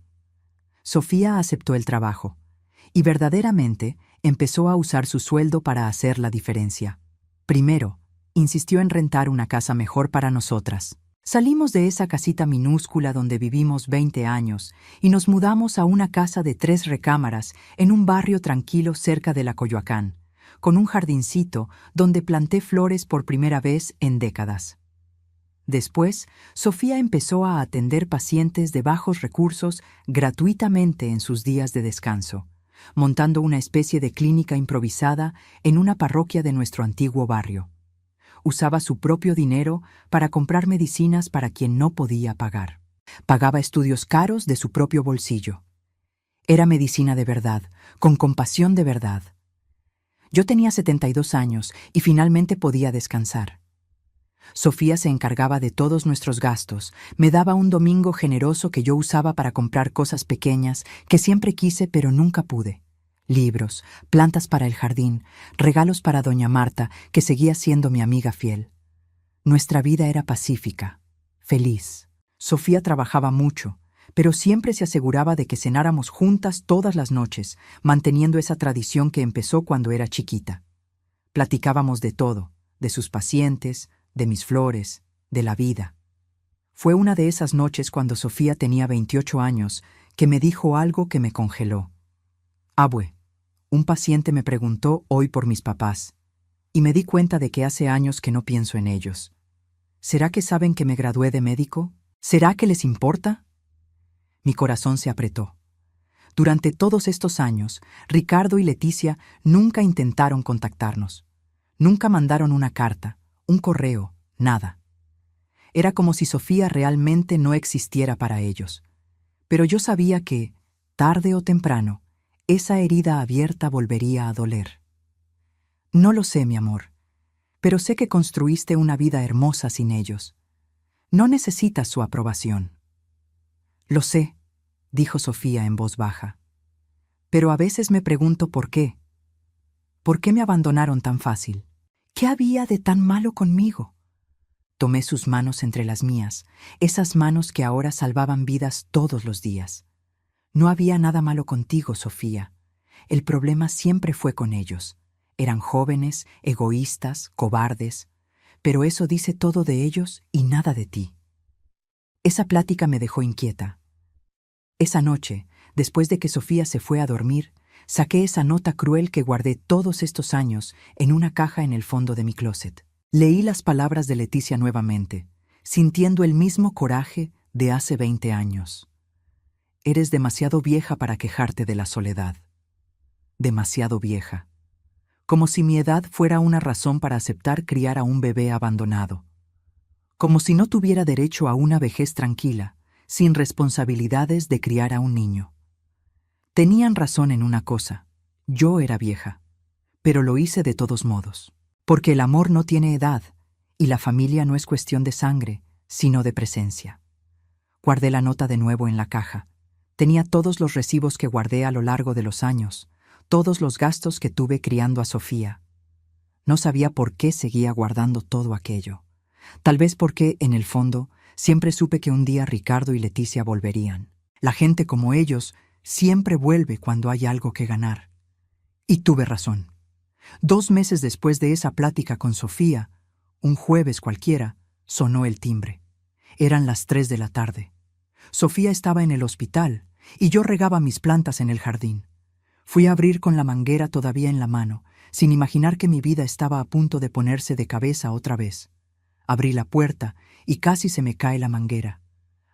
Sofía aceptó el trabajo y verdaderamente empezó a usar su sueldo para hacer la diferencia. Primero, Insistió en rentar una casa mejor para nosotras. Salimos de esa casita minúscula donde vivimos 20 años y nos mudamos a una casa de 3 recámaras en un barrio tranquilo cerca de la Coyoacán, con un jardincito donde planté flores por primera vez en décadas. Después, Sofía empezó a atender pacientes de bajos recursos gratuitamente en sus días de descanso, montando una especie de clínica improvisada en una parroquia de nuestro antiguo barrio. Usaba su propio dinero para comprar medicinas para quien no podía pagar. Pagaba estudios caros de su propio bolsillo. Era medicina de verdad, con compasión de verdad. Yo tenía 72 años y finalmente podía descansar. Sofía se encargaba de todos nuestros gastos, me daba un domingo generoso que yo usaba para comprar cosas pequeñas que siempre quise pero nunca pude. Libros, plantas para el jardín, regalos para doña Marta, que seguía siendo mi amiga fiel. Nuestra vida era pacífica, feliz. Sofía trabajaba mucho, pero siempre se aseguraba de que cenáramos juntas todas las noches, manteniendo esa tradición que empezó cuando era chiquita. Platicábamos de todo, de sus pacientes, de mis flores, de la vida. Fue una de esas noches cuando Sofía tenía 28 años que me dijo algo que me congeló. Abue, un paciente me preguntó hoy por mis papás, y me di cuenta de que hace años que no pienso en ellos. ¿Será que saben que me gradué de médico? ¿Será que les importa? Mi corazón se apretó. Durante todos estos años, Ricardo y Leticia nunca intentaron contactarnos. Nunca mandaron una carta, un correo, nada. Era como si Sofía realmente no existiera para ellos. Pero yo sabía que, tarde o temprano, esa herida abierta volvería a doler. No lo sé, mi amor, pero sé que construiste una vida hermosa sin ellos. No necesitas su aprobación. Lo sé, dijo Sofía en voz baja. Pero a veces me pregunto por qué. ¿Por qué me abandonaron tan fácil? ¿Qué había de tan malo conmigo? Tomé sus manos entre las mías, esas manos que ahora salvaban vidas todos los días. No había nada malo contigo, Sofía. El problema siempre fue con ellos. Eran jóvenes, egoístas, cobardes. Pero eso dice todo de ellos y nada de ti. Esa plática me dejó inquieta. Esa noche, después de que Sofía se fue a dormir, saqué esa nota cruel que guardé todos estos años en una caja en el fondo de mi closet. Leí las palabras de Leticia nuevamente, sintiendo el mismo coraje de hace 20 años. Eres demasiado vieja para quejarte de la soledad. Demasiado vieja. Como si mi edad fuera una razón para aceptar criar a un bebé abandonado. Como si no tuviera derecho a una vejez tranquila, sin responsabilidades de criar a un niño. Tenían razón en una cosa. Yo era vieja, pero lo hice de todos modos. Porque el amor no tiene edad, y la familia no es cuestión de sangre, sino de presencia. Guardé la nota de nuevo en la caja. Tenía todos los recibos que guardé a lo largo de los años, todos los gastos que tuve criando a Sofía. No sabía por qué seguía guardando todo aquello. Tal vez porque, en el fondo, siempre supe que un día Ricardo y Leticia volverían. La gente como ellos siempre vuelve cuando hay algo que ganar. Y tuve razón. 2 meses después de esa plática con Sofía, un jueves cualquiera, sonó el timbre. Eran las 3 de la tarde. Sofía estaba en el hospital y yo regaba mis plantas en el jardín. Fui a abrir con la manguera todavía en la mano, sin imaginar que mi vida estaba a punto de ponerse de cabeza otra vez. Abrí la puerta y casi se me cae la manguera.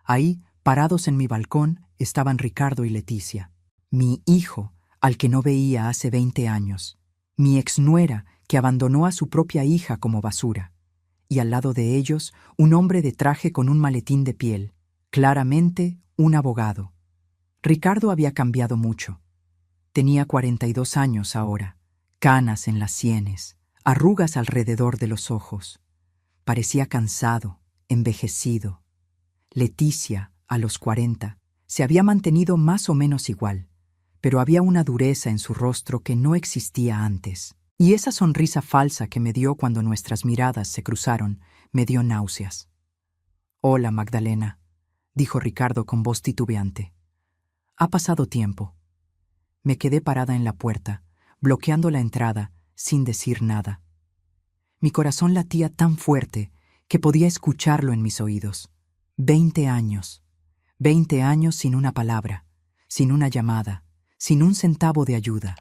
Ahí, parados en mi balcón, estaban Ricardo y Leticia. Mi hijo, al que no veía hace 20 años. Mi exnuera, que abandonó a su propia hija como basura. Y al lado de ellos, un hombre de traje con un maletín de piel. Claramente, un abogado. Ricardo había cambiado mucho. Tenía 42 años ahora, canas en las sienes, arrugas alrededor de los ojos. Parecía cansado, envejecido. Leticia, a los 40, se había mantenido más o menos igual, pero había una dureza en su rostro que no existía antes. Y esa sonrisa falsa que me dio cuando nuestras miradas se cruzaron me dio náuseas. «Hola, Magdalena», dijo Ricardo con voz titubeante. «Ha pasado tiempo». Me quedé parada en la puerta, bloqueando la entrada, sin decir nada. Mi corazón latía tan fuerte que podía escucharlo en mis oídos. 20 años. 20 años sin una palabra, sin una llamada, sin un centavo de ayuda.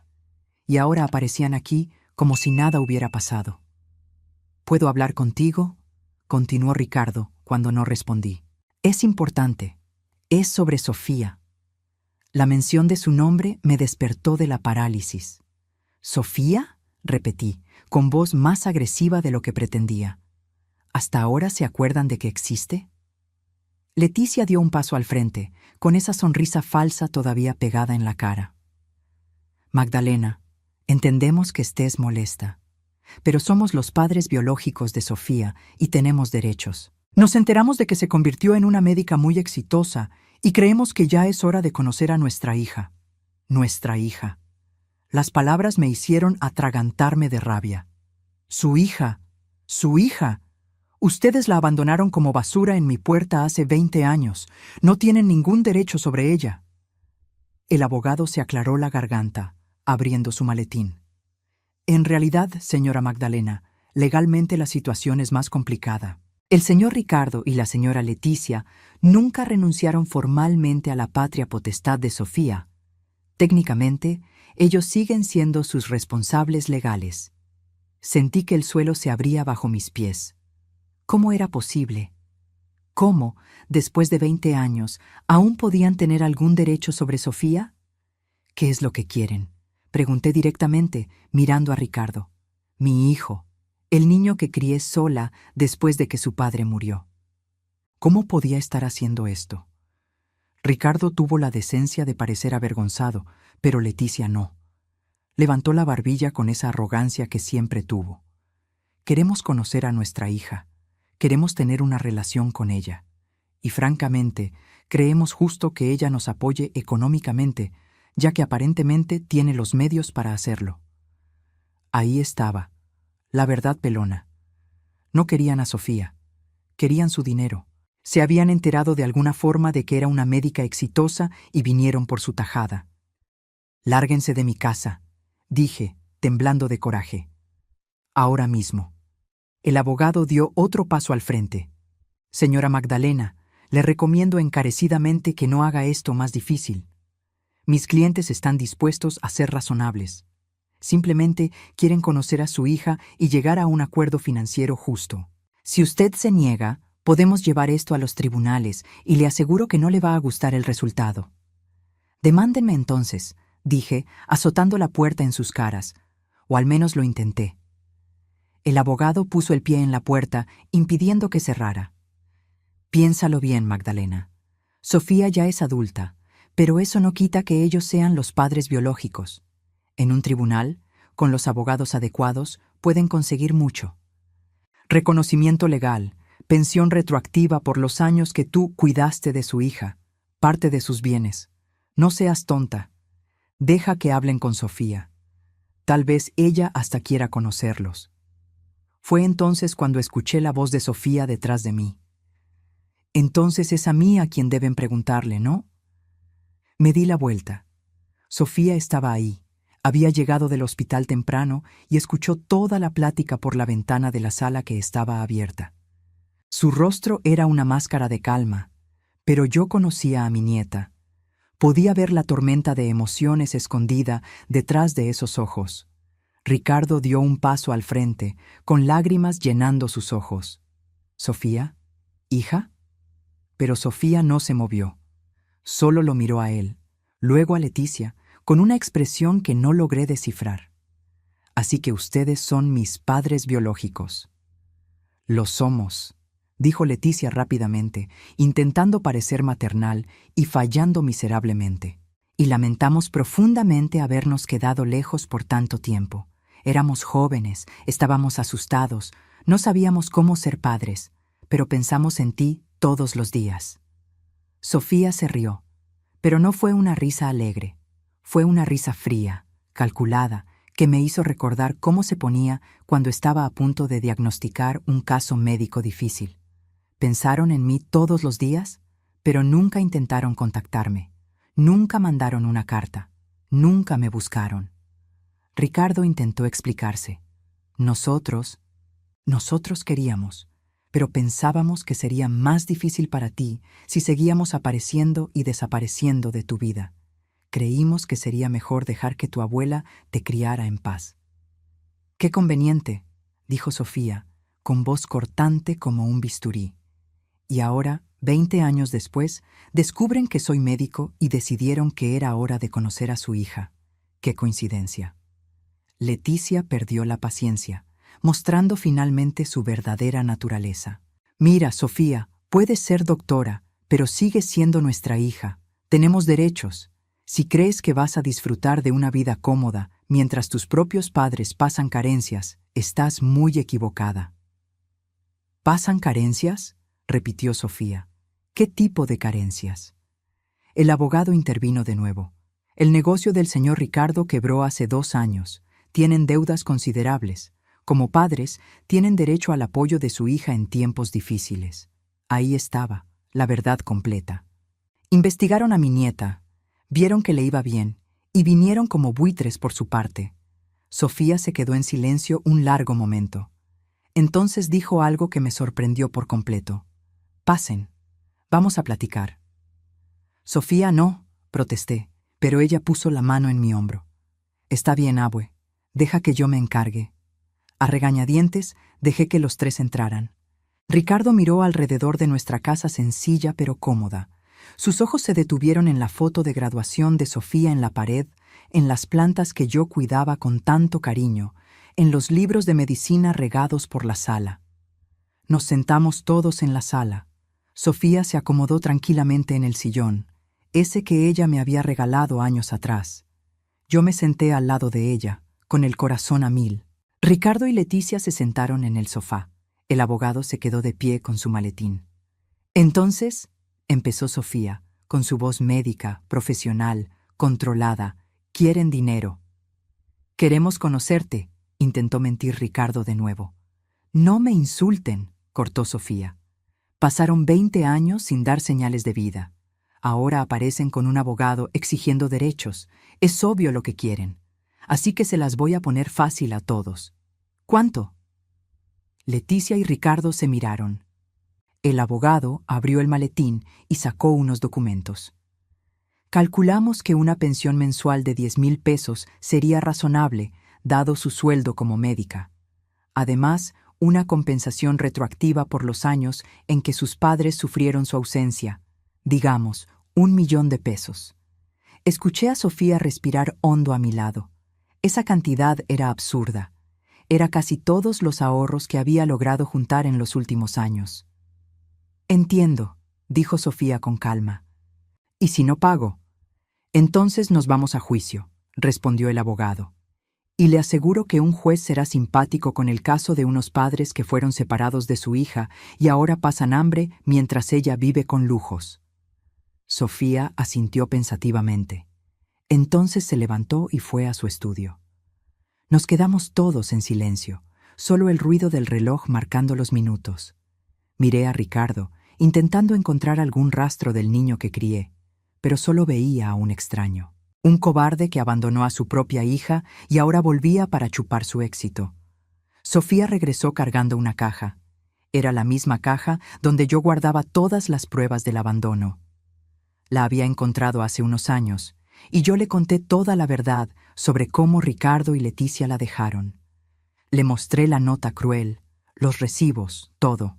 Y ahora aparecían aquí como si nada hubiera pasado. ¿Puedo hablar contigo?, continuó Ricardo cuando no respondí. Es importante. Es sobre Sofía. La mención de su nombre me despertó de la parálisis. ¿Sofía?, repetí, con voz más agresiva de lo que pretendía. ¿Hasta ahora se acuerdan de que existe? Leticia dio un paso al frente, con esa sonrisa falsa todavía pegada en la cara. Magdalena, entendemos que estés molesta, pero somos los padres biológicos de Sofía y tenemos derechos. Nos enteramos de que se convirtió en una médica muy exitosa y creemos que ya es hora de conocer a nuestra hija. Nuestra hija. Las palabras me hicieron atragantarme de rabia. Su hija. Su hija. Ustedes la abandonaron como basura en mi puerta hace 20 años. No tienen ningún derecho sobre ella. El abogado se aclaró la garganta, abriendo su maletín. En realidad, señora Magdalena, legalmente la situación es más complicada. El señor Ricardo y la señora Leticia nunca renunciaron formalmente a la patria potestad de Sofía. Técnicamente, ellos siguen siendo sus responsables legales. Sentí que el suelo se abría bajo mis pies. ¿Cómo era posible? ¿Cómo, después de 20 años, aún podían tener algún derecho sobre Sofía? ¿Qué es lo que quieren?, pregunté directamente, mirando a Ricardo. Mi hijo, el niño que crié sola después de que su padre murió. ¿Cómo podía estar haciendo esto? Ricardo tuvo la decencia de parecer avergonzado, pero Leticia no. Levantó la barbilla con esa arrogancia que siempre tuvo. Queremos conocer a nuestra hija. Queremos tener una relación con ella. Y francamente, creemos justo que ella nos apoye económicamente, ya que aparentemente tiene los medios para hacerlo. Ahí estaba, la verdad pelona. No querían a Sofía, querían su dinero. Se habían enterado de alguna forma de que era una médica exitosa y vinieron por su tajada. Lárguense de mi casa, dije, temblando de coraje. Ahora mismo. El abogado dio otro paso al frente. Señora Magdalena, le recomiendo encarecidamente que no haga esto más difícil. Mis clientes están dispuestos a ser razonables. Simplemente quieren conocer a su hija y llegar a un acuerdo financiero justo. Si usted se niega, podemos llevar esto a los tribunales y le aseguro que no le va a gustar el resultado. Demándenme entonces, dije, azotando la puerta en sus caras, o al menos lo intenté. El abogado puso el pie en la puerta, impidiendo que cerrara. Piénsalo bien, Magdalena. Sofía ya es adulta, pero eso no quita que ellos sean los padres biológicos. En un tribunal, con los abogados adecuados, pueden conseguir mucho. Reconocimiento legal, pensión retroactiva por los años que tú cuidaste de su hija, parte de sus bienes. No seas tonta. Deja que hablen con Sofía. Tal vez ella hasta quiera conocerlos. Fue entonces cuando escuché la voz de Sofía detrás de mí. Entonces es a mí a quien deben preguntarle, ¿no? Me di la vuelta. Sofía estaba ahí. Había llegado del hospital temprano y escuchó toda la plática por la ventana de la sala que estaba abierta. Su rostro era una máscara de calma, pero yo conocía a mi nieta. Podía ver la tormenta de emociones escondida detrás de esos ojos. Ricardo dio un paso al frente, con lágrimas llenando sus ojos. ¿Sofía? ¿Hija? Pero Sofía no se movió. Solo lo miró a él, luego a Leticia, con una expresión que no logré descifrar. Así que ustedes son mis padres biológicos. Lo somos, dijo Leticia rápidamente, intentando parecer maternal y fallando miserablemente. Y lamentamos profundamente habernos quedado lejos por tanto tiempo. Éramos jóvenes, estábamos asustados, no sabíamos cómo ser padres, pero pensamos en ti todos los días. Sofía se rió, pero no fue una risa alegre. Fue una risa fría, calculada, que me hizo recordar cómo se ponía cuando estaba a punto de diagnosticar un caso médico difícil. Pensaron en mí todos los días, pero nunca intentaron contactarme. Nunca mandaron una carta. Nunca me buscaron. Ricardo intentó explicarse. Nosotros, Nosotros queríamos, pero pensábamos que sería más difícil para ti si seguíamos apareciendo y desapareciendo de tu vida. Creímos que sería mejor dejar que tu abuela te criara en paz. «Qué conveniente», dijo Sofía, con voz cortante como un bisturí. Y ahora, 20 años después, descubren que soy médico y decidieron que era hora de conocer a su hija. ¡Qué coincidencia! Leticia perdió la paciencia, mostrando finalmente su verdadera naturaleza. «Mira, Sofía, puedes ser doctora, pero sigues siendo nuestra hija. Tenemos derechos. Si crees que vas a disfrutar de una vida cómoda mientras tus propios padres pasan carencias, estás muy equivocada». «¿Pasan carencias?», repitió Sofía. «¿Qué tipo de carencias?». El abogado intervino de nuevo. «El negocio del señor Ricardo quebró hace 2 años. Tienen deudas considerables. Como padres, tienen derecho al apoyo de su hija en tiempos difíciles». Ahí estaba, la verdad completa. Investigaron a mi nieta, vieron que le iba bien, y vinieron como buitres por su parte. Sofía se quedó en silencio un largo momento. Entonces dijo algo que me sorprendió por completo. «Pasen, vamos a platicar». «Sofía, no», protesté, pero ella puso la mano en mi hombro. «Está bien, abue, deja que yo me encargue». A regañadientes, dejé que los 3 entraran. Ricardo miró alrededor de nuestra casa sencilla pero cómoda. Sus ojos se detuvieron en la foto de graduación de Sofía en la pared, en las plantas que yo cuidaba con tanto cariño, en los libros de medicina regados por la sala. Nos sentamos todos en la sala. Sofía se acomodó tranquilamente en el sillón, ese que ella me había regalado años atrás. Yo me senté al lado de ella, con el corazón a 1000. Ricardo y Leticia se sentaron en el sofá. El abogado se quedó de pie con su maletín. «Entonces», empezó Sofía, con su voz médica, profesional, controlada, «quieren dinero». «Queremos conocerte», intentó mentir Ricardo de nuevo. «No me insulten», cortó Sofía. «Pasaron 20 años sin dar señales de vida. Ahora aparecen con un abogado exigiendo derechos. Es obvio lo que quieren. Así que se las voy a poner fácil a todos. ¿Cuánto?». Leticia y Ricardo se miraron. El abogado abrió el maletín y sacó unos documentos. «Calculamos que una pensión mensual de 10,000 pesos sería razonable, dado su sueldo como médica. Además, una compensación retroactiva por los años en que sus padres sufrieron su ausencia. Digamos, 1,000,000 de pesos». Escuché a Sofía respirar hondo a mi lado. Esa cantidad era absurda. Era casi todos los ahorros que había logrado juntar en los últimos años. «Entiendo», dijo Sofía con calma. «¿Y si no pago?». «Entonces nos vamos a juicio», respondió el abogado. «Y le aseguro que un juez será simpático con el caso de unos padres que fueron separados de su hija y ahora pasan hambre mientras ella vive con lujos». Sofía asintió pensativamente. Entonces se levantó y fue a su estudio. Nos quedamos todos en silencio, solo el ruido del reloj marcando los minutos. Miré a Ricardo, intentando encontrar algún rastro del niño que crié, pero solo veía a un extraño. Un cobarde que abandonó a su propia hija y ahora volvía para chupar su éxito. Sofía regresó cargando una caja. Era la misma caja donde yo guardaba todas las pruebas del abandono. La había encontrado hace unos años, y yo le conté toda la verdad sobre cómo Ricardo y Leticia la dejaron. Le mostré la nota cruel, los recibos, todo.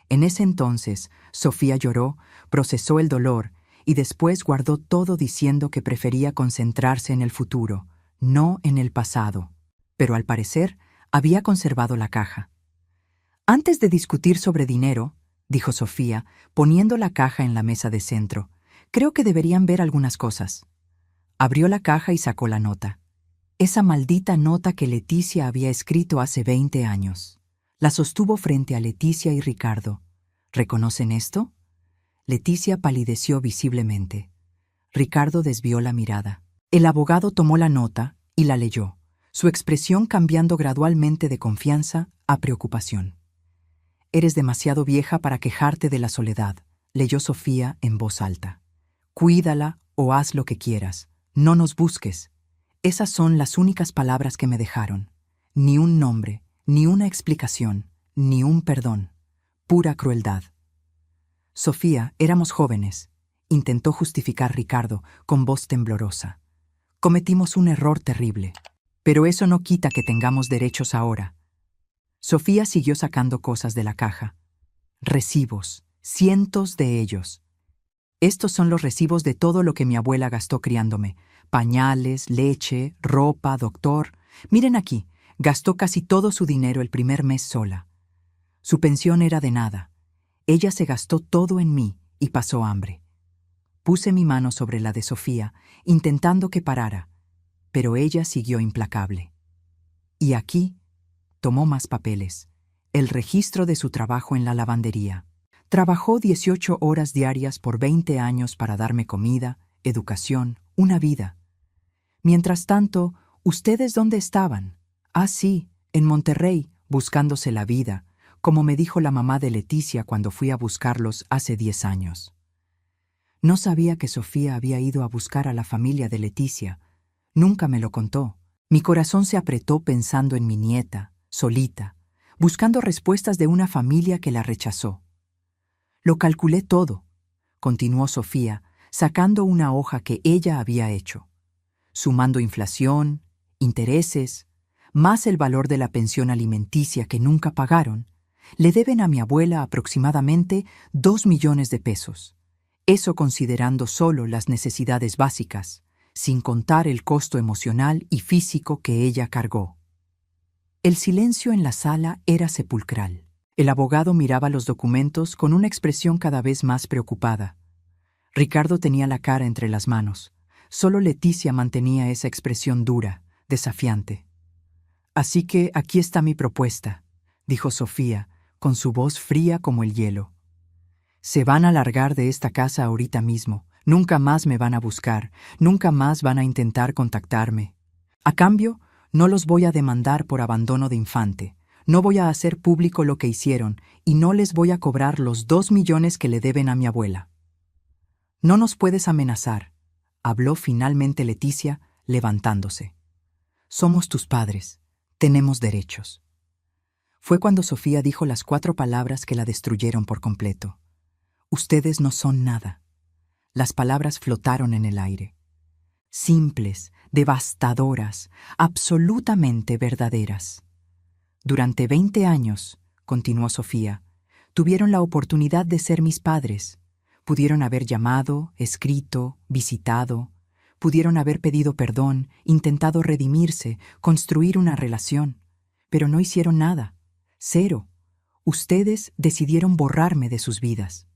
En ese entonces, Sofía lloró, procesó el dolor y después guardó todo diciendo que prefería concentrarse en el futuro, no en el pasado. Pero al parecer, había conservado la caja. «Antes de discutir sobre dinero», dijo Sofía, poniendo la caja en la mesa de centro, «creo que deberían ver algunas cosas». Abrió la caja y sacó la nota. Esa maldita nota que Leticia había escrito hace 20 años. La sostuvo frente a Leticia y Ricardo. «¿Reconocen esto?». Leticia palideció visiblemente. Ricardo desvió la mirada. El abogado tomó la nota y la leyó, su expresión cambiando gradualmente de confianza a preocupación. «Eres demasiado vieja para quejarte de la soledad», leyó Sofía en voz alta. «Cuídala o haz lo que quieras. No nos busques». Esas son las únicas palabras que me dejaron. Ni un nombre, Ni una explicación, ni un perdón. Pura crueldad. Sofía, éramos jóvenes, intentó justificar Ricardo con voz temblorosa. Cometimos un error terrible. Pero eso no quita que tengamos derechos ahora. Sofía siguió sacando cosas de la caja. Recibos, cientos de ellos. Estos son los recibos de todo lo que mi abuela gastó criándome. Pañales, leche, ropa, doctor. Miren aquí, gastó casi todo su dinero el primer mes sola. Su pensión era de nada. Ella se gastó todo en mí y pasó hambre. Puse mi mano sobre la de Sofía, intentando que parara, pero ella siguió implacable. Y aquí tomó más papeles, el registro de su trabajo en la lavandería. Trabajó 18 horas diarias por 20 años para darme comida, educación, una vida. Mientras tanto, ¿ustedes dónde estaban? Ah, sí, en Monterrey, buscándose la vida, como me dijo la mamá de Leticia cuando fui a buscarlos hace 10 años. No sabía que Sofía había ido a buscar a la familia de Leticia. Nunca me lo contó. Mi corazón se apretó pensando en mi nieta, solita, buscando respuestas de una familia que la rechazó. Lo calculé todo, continuó Sofía, sacando una hoja que ella había hecho, sumando inflación, intereses, más el valor de la pensión alimenticia que nunca pagaron. Le deben a mi abuela aproximadamente 2 millones de pesos. Eso considerando solo las necesidades básicas, sin contar el costo emocional y físico que ella cargó. El silencio en la sala era sepulcral. El abogado miraba los documentos con una expresión cada vez más preocupada. Ricardo tenía la cara entre las manos. Solo Leticia mantenía esa expresión dura, desafiante. «Así que aquí está mi propuesta», dijo Sofía, con su voz fría como el hielo. «Se van a largar de esta casa ahorita mismo. Nunca más me van a buscar. Nunca más van a intentar contactarme. A cambio, no los voy a demandar por abandono de infante. No voy a hacer público lo que hicieron y no les voy a cobrar los 2 millones que le deben a mi abuela». «No nos puedes amenazar», habló finalmente Leticia, levantándose. «Somos tus padres. Tenemos derechos». Fue cuando Sofía dijo las 4 palabras que la destruyeron por completo. «Ustedes no son nada». Las palabras flotaron en el aire. Simples, devastadoras, absolutamente verdaderas. «Durante 20 años», continuó Sofía, «tuvieron la oportunidad de ser mis padres. Pudieron haber llamado, escrito, visitado. Pudieron haber pedido perdón, intentado redimirse, construir una relación. Pero no hicieron nada. Cero. Ustedes decidieron borrarme de sus vidas».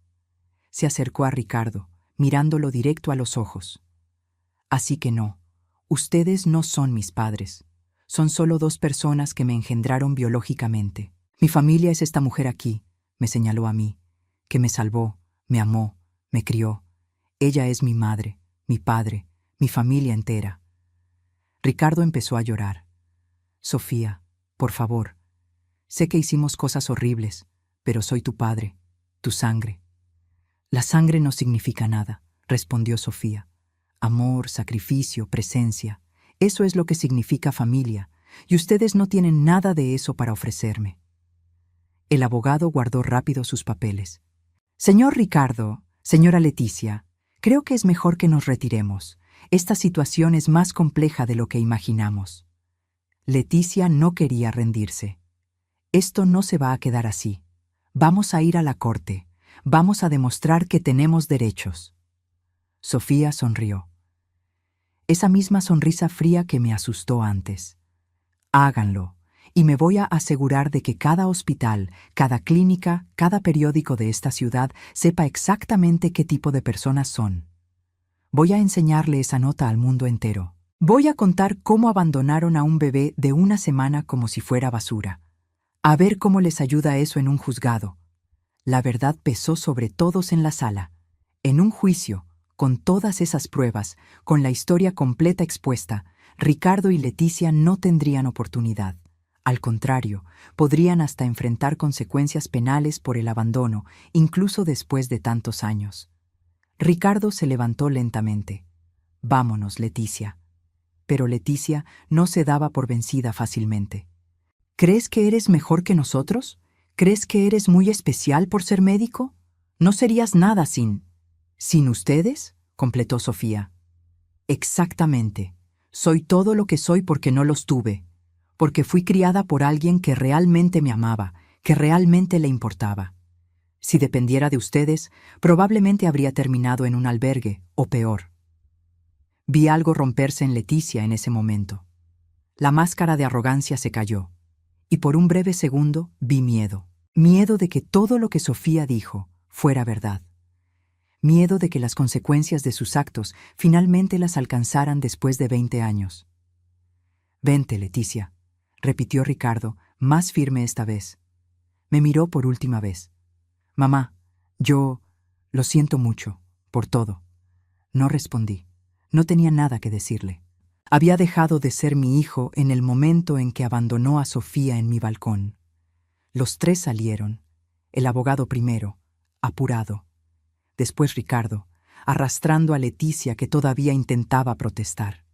Se acercó a Ricardo, mirándolo directo a los ojos. «Así que no, ustedes no son mis padres. Son solo 2 personas que me engendraron biológicamente. Mi familia es esta mujer aquí», me señaló a mí, «que me salvó, me amó, me crió. Ella es mi madre, mi padre, mi familia entera». Ricardo empezó a llorar. «Sofía, por favor, sé que hicimos cosas horribles, pero soy tu padre, tu sangre». «La sangre no significa nada», respondió Sofía. «Amor, sacrificio, presencia, eso es lo que significa familia, y ustedes no tienen nada de eso para ofrecerme». El abogado guardó rápido sus papeles. «Señor Ricardo, señora Leticia, creo que es mejor que nos retiremos. Esta situación es más compleja de lo que imaginamos». Leticia no quería rendirse. «Esto no se va a quedar así. Vamos a ir a la corte. Vamos a demostrar que tenemos derechos». Sofía sonrió. Esa misma sonrisa fría que me asustó antes. «Háganlo, y me voy a asegurar de que cada hospital, cada clínica, cada periódico de esta ciudad sepa exactamente qué tipo de personas son. Voy a enseñarle esa nota al mundo entero. Voy a contar cómo abandonaron a un bebé de 1 semana como si fuera basura. A ver cómo les ayuda eso en un juzgado». La verdad pesó sobre todos en la sala. En un juicio, con todas esas pruebas, con la historia completa expuesta, Ricardo y Leticia no tendrían oportunidad. Al contrario, podrían hasta enfrentar consecuencias penales por el abandono, incluso después de tantos años. Ricardo se levantó lentamente. «Vámonos, Leticia». Pero Leticia no se daba por vencida fácilmente. ¿Crees que eres mejor que nosotros? ¿Crees que eres muy especial por ser médico? No serías nada sin ustedes, completó Sofía. Exactamente. Soy todo lo que soy porque no los tuve, porque fui criada por alguien que realmente me amaba, que realmente le importaba. Si dependiera de ustedes, probablemente habría terminado en un albergue, o peor. Vi algo romperse en Leticia en ese momento. La máscara de arrogancia se cayó, y por un breve segundo vi miedo. Miedo de que todo lo que Sofía dijo fuera verdad. Miedo de que las consecuencias de sus actos finalmente las alcanzaran después de 20 años. «Vente, Leticia», repitió Ricardo, más firme esta vez. Me miró por última vez. «Mamá, yo lo siento mucho, por todo». No respondí. No tenía nada que decirle. Había dejado de ser mi hijo en el momento en que abandonó a Sofía en mi balcón. Los tres salieron. El abogado primero, apurado. Después Ricardo, arrastrando a Leticia que todavía intentaba protestar.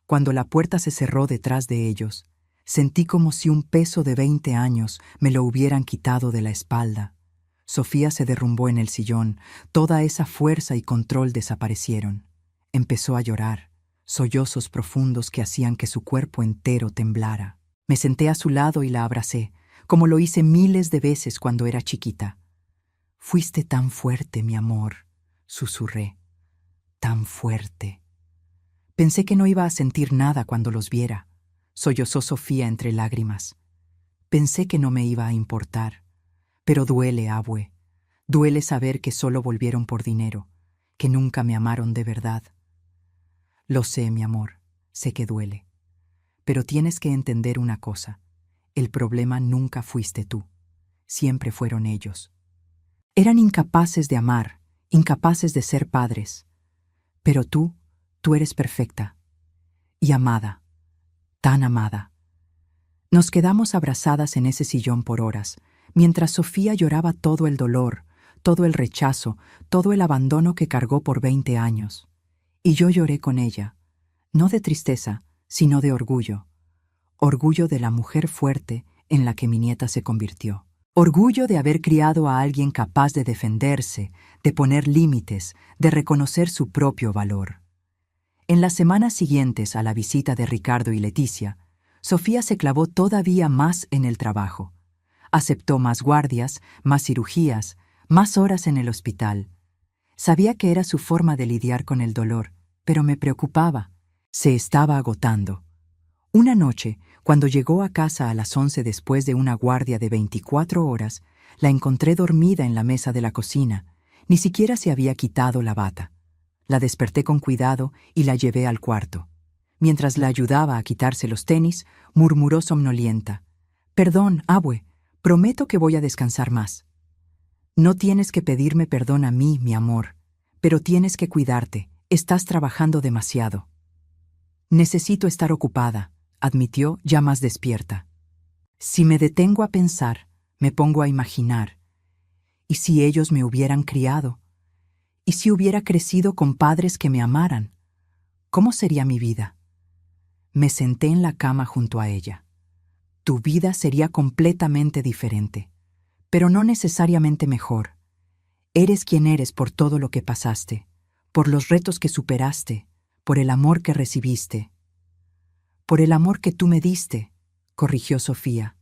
Cuando la puerta se cerró detrás de ellos, sentí como si un peso de 20 años me lo hubieran quitado de la espalda. Sofía se derrumbó en el sillón, toda esa fuerza y control desaparecieron. Empezó a llorar, sollozos profundos que hacían que su cuerpo entero temblara. Me senté a su lado y la abracé, como lo hice miles de veces cuando era chiquita. «Fuiste tan fuerte, mi amor», susurré. «Tan fuerte». Pensé que no iba a sentir nada cuando los viera, sollozó Sofía entre lágrimas. Pensé que no me iba a importar. Pero duele, abue. Duele saber que solo volvieron por dinero, que nunca me amaron de verdad. Lo sé, mi amor, sé que duele. Pero tienes que entender una cosa. El problema nunca fuiste tú. Siempre fueron ellos. Eran incapaces de amar, incapaces de ser padres. Pero tú eres perfecta. Y amada. Tan amada. Nos quedamos abrazadas en ese sillón por horas, mientras Sofía lloraba todo el dolor, todo el rechazo, todo el abandono que cargó por 20 años. Y yo lloré con ella, no de tristeza, sino de orgullo. Orgullo de la mujer fuerte en la que mi nieta se convirtió. Orgullo de haber criado a alguien capaz de defenderse, de poner límites, de reconocer su propio valor. En las semanas siguientes a la visita de Ricardo y Leticia, Sofía se clavó todavía más en el trabajo. Aceptó más guardias, más cirugías, más horas en el hospital. Sabía que era su forma de lidiar con el dolor, pero me preocupaba. Se estaba agotando. Una noche, cuando llegó a casa a las 11 después de una guardia de 24 horas, la encontré dormida en la mesa de la cocina. Ni siquiera se había quitado la bata. La desperté con cuidado y la llevé al cuarto. Mientras la ayudaba a quitarse los tenis, murmuró somnolienta. «Perdón, abue, prometo que voy a descansar más». «No tienes que pedirme perdón a mí, mi amor, pero tienes que cuidarte, estás trabajando demasiado». «Necesito estar ocupada», admitió ya más despierta. «Si me detengo a pensar, me pongo a imaginar. ¿Y si ellos me hubieran criado? ¿Y si hubiera crecido con padres que me amaran? ¿Cómo sería mi vida?» Me senté en la cama junto a ella. «Tu vida sería completamente diferente, pero no necesariamente mejor. Eres quien eres por todo lo que pasaste, por los retos que superaste, por el amor que recibiste». «Por el amor que tú me diste», corrigió Sofía.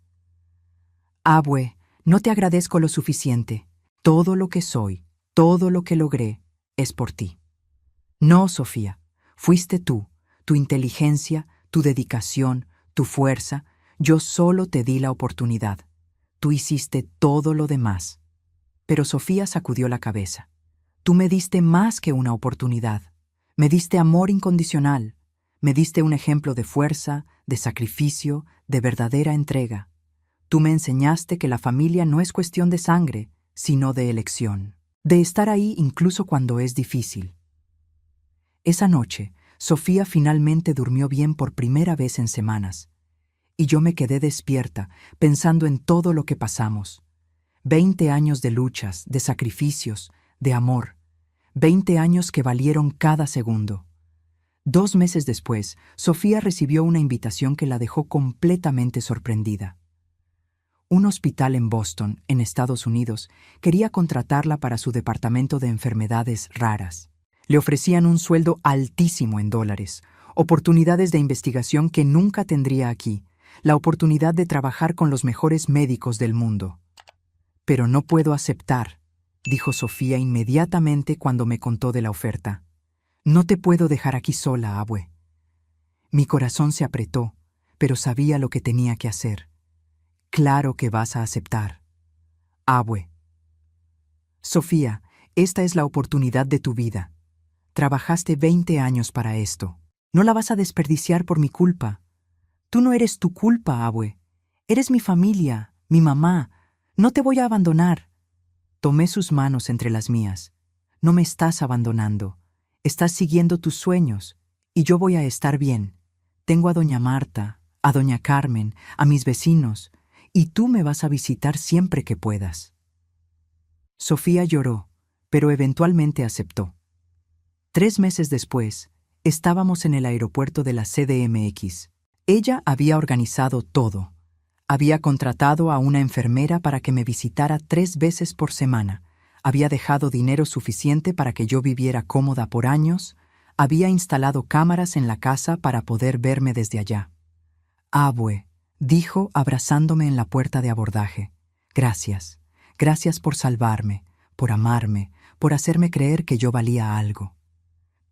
«Abue, no te agradezco lo suficiente. Todo lo que soy, todo lo que logré, es por ti». «No, Sofía, fuiste tú, tu inteligencia, tu dedicación, tu fuerza. Yo solo te di la oportunidad. Tú hiciste todo lo demás». Pero Sofía sacudió la cabeza. «Tú me diste más que una oportunidad. Me diste amor incondicional. Me diste un ejemplo de fuerza, de sacrificio, de verdadera entrega. Tú me enseñaste que la familia no es cuestión de sangre, sino de elección. De estar ahí incluso cuando es difícil». Esa noche, Sofía finalmente durmió bien por primera vez en semanas. Y yo me quedé despierta, pensando en todo lo que pasamos. 20 años de luchas, de sacrificios, de amor. 20 años que valieron cada segundo. 2 meses después, Sofía recibió una invitación que la dejó completamente sorprendida. Un hospital en Boston, en Estados Unidos, quería contratarla para su departamento de enfermedades raras. Le ofrecían un sueldo altísimo en dólares, oportunidades de investigación que nunca tendría aquí, la oportunidad de trabajar con los mejores médicos del mundo. Pero no puedo aceptar, dijo Sofía inmediatamente cuando me contó de la oferta. No te puedo dejar aquí sola, abue. Mi corazón se apretó, pero sabía lo que tenía que hacer. Claro que vas a aceptar. Abue. Sofía, esta es la oportunidad de tu vida. Trabajaste 20 años para esto. No la vas a desperdiciar por mi culpa. Tú no eres tu culpa, abue. Eres mi familia, mi mamá. No te voy a abandonar. Tomé sus manos entre las mías. No me estás abandonando. Estás siguiendo tus sueños. Y yo voy a estar bien. Tengo a doña Marta, a doña Carmen, a mis vecinos. Y tú me vas a visitar siempre que puedas. Sofía lloró, pero eventualmente aceptó. 3 meses después, estábamos en el aeropuerto de la CDMX. Ella había organizado todo. Había contratado a una enfermera para que me visitara 3 veces por semana. Había dejado dinero suficiente para que yo viviera cómoda por años. Había instalado cámaras en la casa para poder verme desde allá. Abue, dijo abrazándome en la puerta de abordaje. Gracias. Gracias por salvarme, por amarme, por hacerme creer que yo valía algo.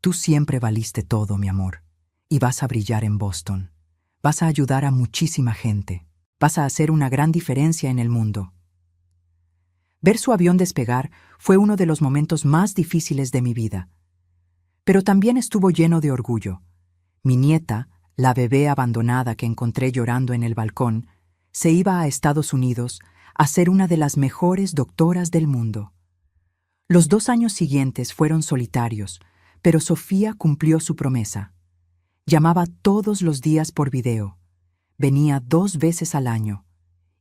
Tú siempre valiste todo, mi amor. Y vas a brillar en Boston. Vas a ayudar a muchísima gente. Vas a hacer una gran diferencia en el mundo. Ver su avión despegar fue uno de los momentos más difíciles de mi vida. Pero también estuvo lleno de orgullo. Mi nieta, la bebé abandonada que encontré llorando en el balcón, se iba a Estados Unidos a ser una de las mejores doctoras del mundo. Los 2 años siguientes fueron solitarios, pero Sofía cumplió su promesa. Llamaba todos los días por video. Venía 2 veces al año.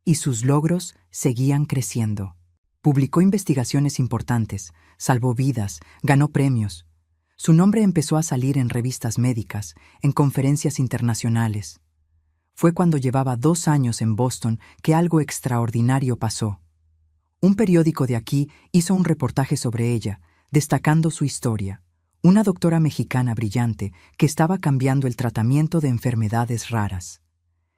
Y sus logros seguían creciendo. Publicó investigaciones importantes, salvó vidas, ganó premios. Su nombre empezó a salir en revistas médicas, en conferencias internacionales. Fue cuando llevaba 2 años en Boston que algo extraordinario pasó. Un periódico de aquí hizo un reportaje sobre ella, destacando su historia. Una doctora mexicana brillante que estaba cambiando el tratamiento de enfermedades raras.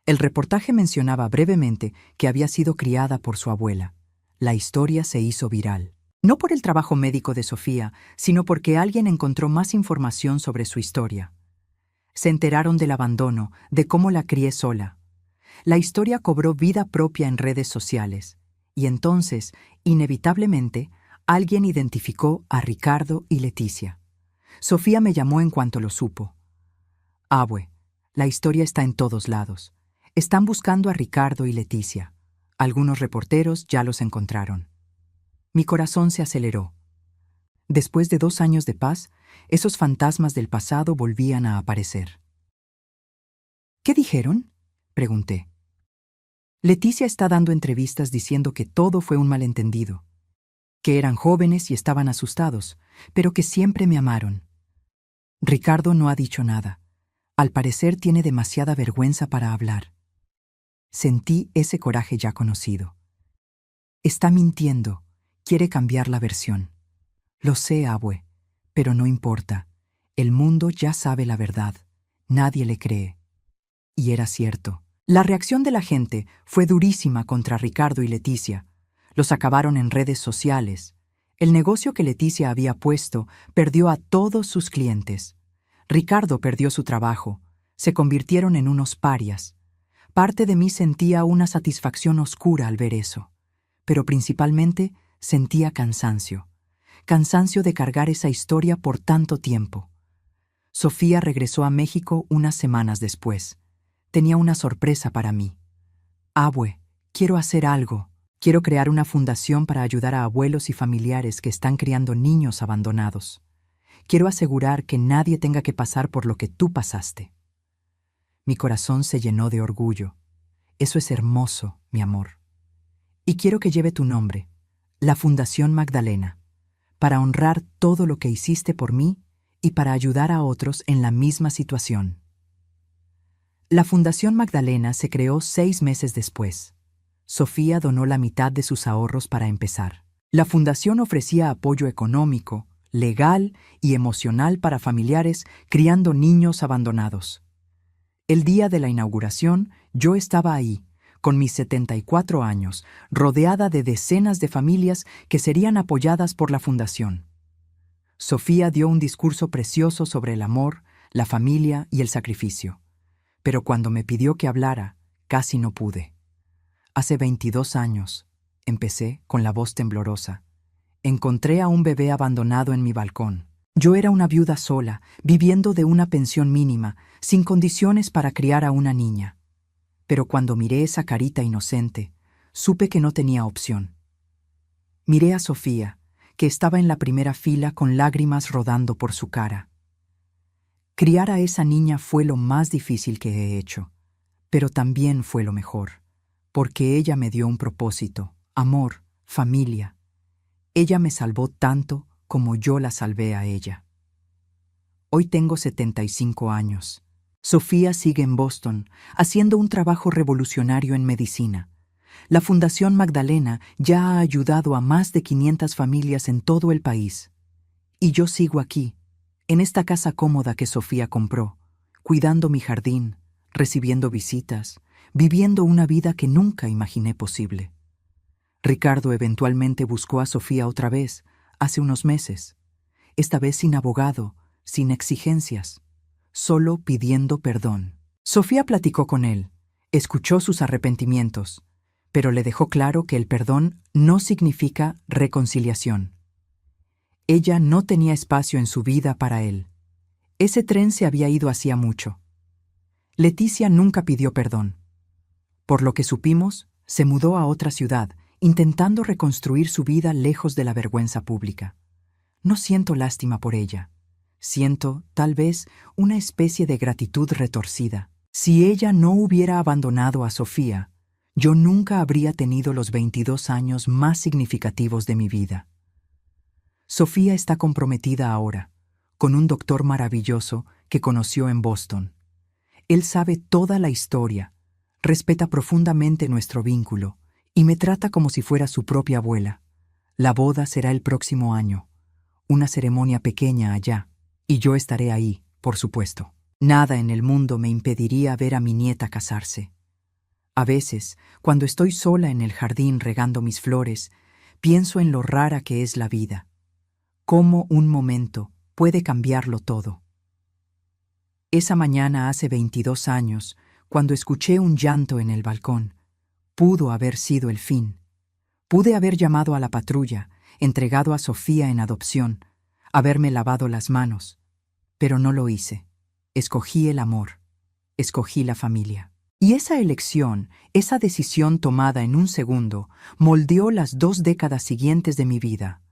El reportaje mencionaba brevemente que había sido criada por su abuela. La historia se hizo viral. No por el trabajo médico de Sofía, sino porque alguien encontró más información sobre su historia. Se enteraron del abandono, de cómo la crié sola. La historia cobró vida propia en redes sociales. Y entonces, inevitablemente, alguien identificó a Ricardo y Leticia. Sofía me llamó en cuanto lo supo. Abue, la historia está en todos lados. Están buscando a Ricardo y Leticia. Algunos reporteros ya los encontraron. Mi corazón se aceleró. Después de 2 años de paz, esos fantasmas del pasado volvían a aparecer. ¿Qué dijeron?, pregunté. Leticia está dando entrevistas diciendo que todo fue un malentendido, que eran jóvenes y estaban asustados, pero que siempre me amaron. Ricardo no ha dicho nada. Al parecer tiene demasiada vergüenza para hablar. Sentí ese coraje ya conocido. Está mintiendo, quiere cambiar la versión. Lo sé, abue, pero no importa. El mundo ya sabe la verdad. Nadie le cree. Y era cierto. La reacción de la gente fue durísima contra Ricardo y Leticia. Los acabaron en redes sociales. El negocio que Leticia había puesto perdió a todos sus clientes. Ricardo perdió su trabajo. Se convirtieron en unos parias. Parte de mí sentía una satisfacción oscura al ver eso. Pero principalmente sentía cansancio. Cansancio de cargar esa historia por tanto tiempo. Sofía regresó a México unas semanas después. Tenía una sorpresa para mí. Abue, quiero hacer algo. Quiero crear una fundación para ayudar a abuelos y familiares que están criando niños abandonados. Quiero asegurar que nadie tenga que pasar por lo que tú pasaste. Mi corazón se llenó de orgullo. Eso es hermoso, mi amor. Y quiero que lleve tu nombre, la Fundación Magdalena, para honrar todo lo que hiciste por mí y para ayudar a otros en la misma situación. La Fundación Magdalena se creó 6 meses después. Sofía donó la mitad de sus ahorros para empezar. La fundación ofrecía apoyo económico, legal y emocional para familiares criando niños abandonados. El día de la inauguración, yo estaba ahí, con mis 74 años, rodeada de decenas de familias que serían apoyadas por la fundación. Sofía dio un discurso precioso sobre el amor, la familia y el sacrificio. Pero cuando me pidió que hablara, casi no pude. Hace 22 años, empecé con la voz temblorosa. Encontré a un bebé abandonado en mi balcón. Yo era una viuda sola, viviendo de una pensión mínima, sin condiciones para criar a una niña. Pero cuando miré esa carita inocente, supe que no tenía opción. Miré a Sofía, que estaba en la primera fila con lágrimas rodando por su cara. Criar a esa niña fue lo más difícil que he hecho, pero también fue lo mejor, porque ella me dio un propósito, amor, familia. Ella me salvó tanto como yo la salvé a ella. Hoy tengo 75 años. Sofía sigue en Boston, haciendo un trabajo revolucionario en medicina. La Fundación Magdalena ya ha ayudado a más de 500 familias en todo el país. Y yo sigo aquí, en esta casa cómoda que Sofía compró, cuidando mi jardín, recibiendo visitas, viviendo una vida que nunca imaginé posible. Ricardo eventualmente buscó a Sofía otra vez, hace unos meses, esta vez sin abogado, sin exigencias, solo pidiendo perdón. Sofía platicó con él, escuchó sus arrepentimientos, pero le dejó claro que el perdón no significa reconciliación. Ella no tenía espacio en su vida para él. Ese tren se había ido hacía mucho. Leticia nunca pidió perdón. Por lo que supimos, se mudó a otra ciudad, intentando reconstruir su vida lejos de la vergüenza pública. No siento lástima por ella. Siento, tal vez, una especie de gratitud retorcida. Si ella no hubiera abandonado a Sofía, yo nunca habría tenido los 22 años más significativos de mi vida. Sofía está comprometida ahora, con un doctor maravilloso que conoció en Boston. Él sabe toda la historia, respeta profundamente nuestro vínculo y me trata como si fuera su propia abuela. La boda será el próximo año, una ceremonia pequeña allá, y yo estaré ahí, por supuesto. Nada en el mundo me impediría ver a mi nieta casarse. A veces, cuando estoy sola en el jardín regando mis flores, pienso en lo rara que es la vida. Cómo un momento puede cambiarlo todo. Esa mañana hace 22 años, cuando escuché un llanto en el balcón, pudo haber sido el fin. Pude haber llamado a la patrulla, entregado a Sofía en adopción, haberme lavado las manos, pero no lo hice. Escogí el amor, escogí la familia. Y esa elección, esa decisión tomada en un segundo, moldeó las 2 décadas siguientes de mi vida.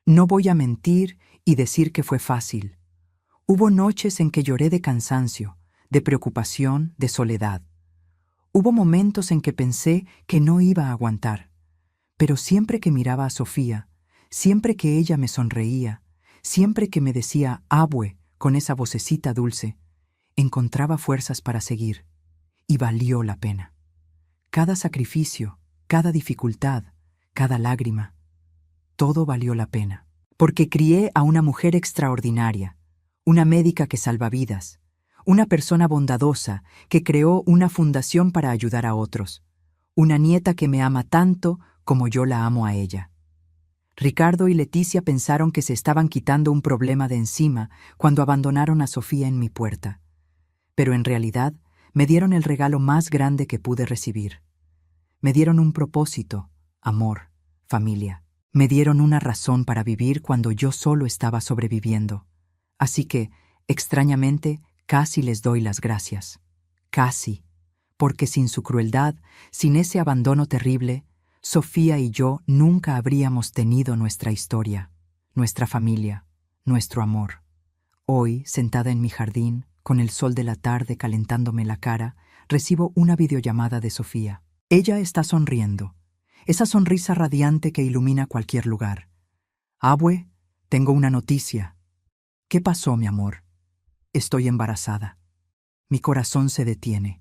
No voy a mentir y decir que fue fácil. Hubo noches en que lloré de cansancio, de preocupación, de soledad. Hubo momentos en que pensé que no iba a aguantar. Pero siempre que miraba a Sofía, siempre que ella me sonreía, siempre que me decía «abue» con esa vocecita dulce, encontraba fuerzas para seguir. Y valió la pena. Cada sacrificio, cada dificultad, cada lágrima, todo valió la pena. Porque crié a una mujer extraordinaria, una médica que salva vidas, una persona bondadosa que creó una fundación para ayudar a otros, una nieta que me ama tanto como yo la amo a ella. Ricardo y Leticia pensaron que se estaban quitando un problema de encima cuando abandonaron a Sofía en mi puerta. Pero en realidad, me dieron el regalo más grande que pude recibir. Me dieron un propósito, amor, familia. Me dieron una razón para vivir cuando yo solo estaba sobreviviendo. Así que, extrañamente, casi les doy las gracias. Casi. Porque sin su crueldad, sin ese abandono terrible, Sofía y yo nunca habríamos tenido nuestra historia, nuestra familia, nuestro amor. Hoy, sentada en mi jardín, con el sol de la tarde calentándome la cara, recibo una videollamada de Sofía. Ella está sonriendo, esa sonrisa radiante que ilumina cualquier lugar. «Abue, tengo una noticia». «¿Qué pasó, mi amor?» «Estoy embarazada». Mi corazón se detiene,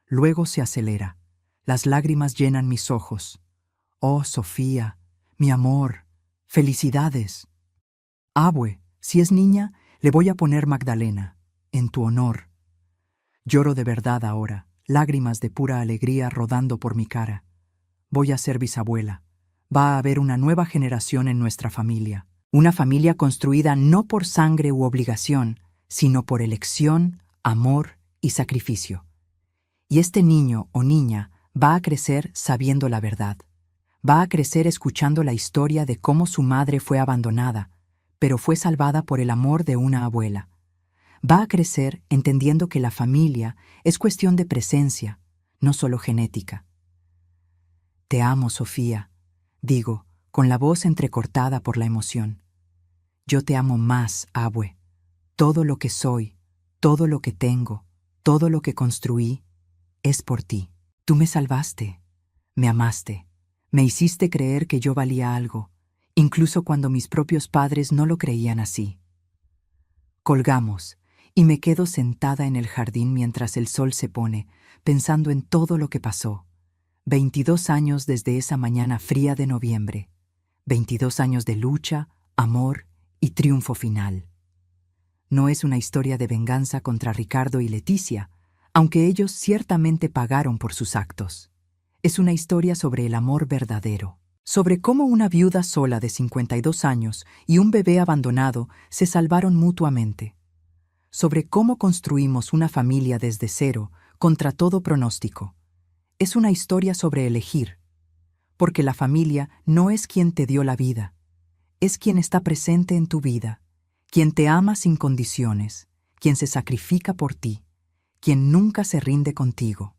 luego se acelera. Las lágrimas llenan mis ojos. Oh, Sofía, mi amor, felicidades. Abue, si es niña, le voy a poner Magdalena, en tu honor. Lloro de verdad ahora, lágrimas de pura alegría rodando por mi cara. Voy a ser bisabuela. Va a haber una nueva generación en nuestra familia. Una familia construida no por sangre u obligación, sino por elección, amor y sacrificio. Y este niño o niña va a crecer sabiendo la verdad. Va a crecer escuchando la historia de cómo su madre fue abandonada, pero fue salvada por el amor de una abuela. Va a crecer entendiendo que la familia es cuestión de presencia, no solo genética. Te amo, Sofía, digo, con la voz entrecortada por la emoción. Yo te amo más, Abue. Todo lo que soy, todo lo que tengo, todo lo que construí, es por ti. Tú me salvaste, me amaste, me hiciste creer que yo valía algo, incluso cuando mis propios padres no lo creían así. Colgamos, y me quedo sentada en el jardín mientras el sol se pone, pensando en todo lo que pasó. 22 años desde esa mañana fría de noviembre. 22 años de lucha, amor y triunfo final. No es una historia de venganza contra Ricardo y Leticia, aunque ellos ciertamente pagaron por sus actos. Es una historia sobre el amor verdadero, sobre cómo una viuda sola de 52 años y un bebé abandonado se salvaron mutuamente, sobre cómo construimos una familia desde cero, contra todo pronóstico. Es una historia sobre elegir, porque la familia no es quien te dio la vida, es quien está presente en tu vida, quien te ama sin condiciones, quien se sacrifica por ti, quien nunca se rinde contigo.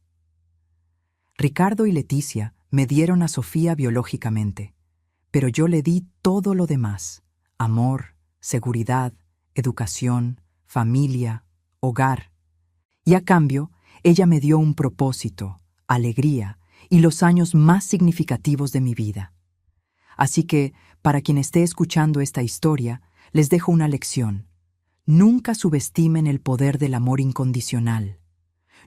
Ricardo y Leticia me dieron a Sofía biológicamente, pero yo le di todo lo demás: amor, seguridad, educación, familia, hogar. Y a cambio, ella me dio un propósito, alegría y los años más significativos de mi vida. Así que, para quien esté escuchando esta historia, les dejo una lección. Nunca subestimen el poder del amor incondicional.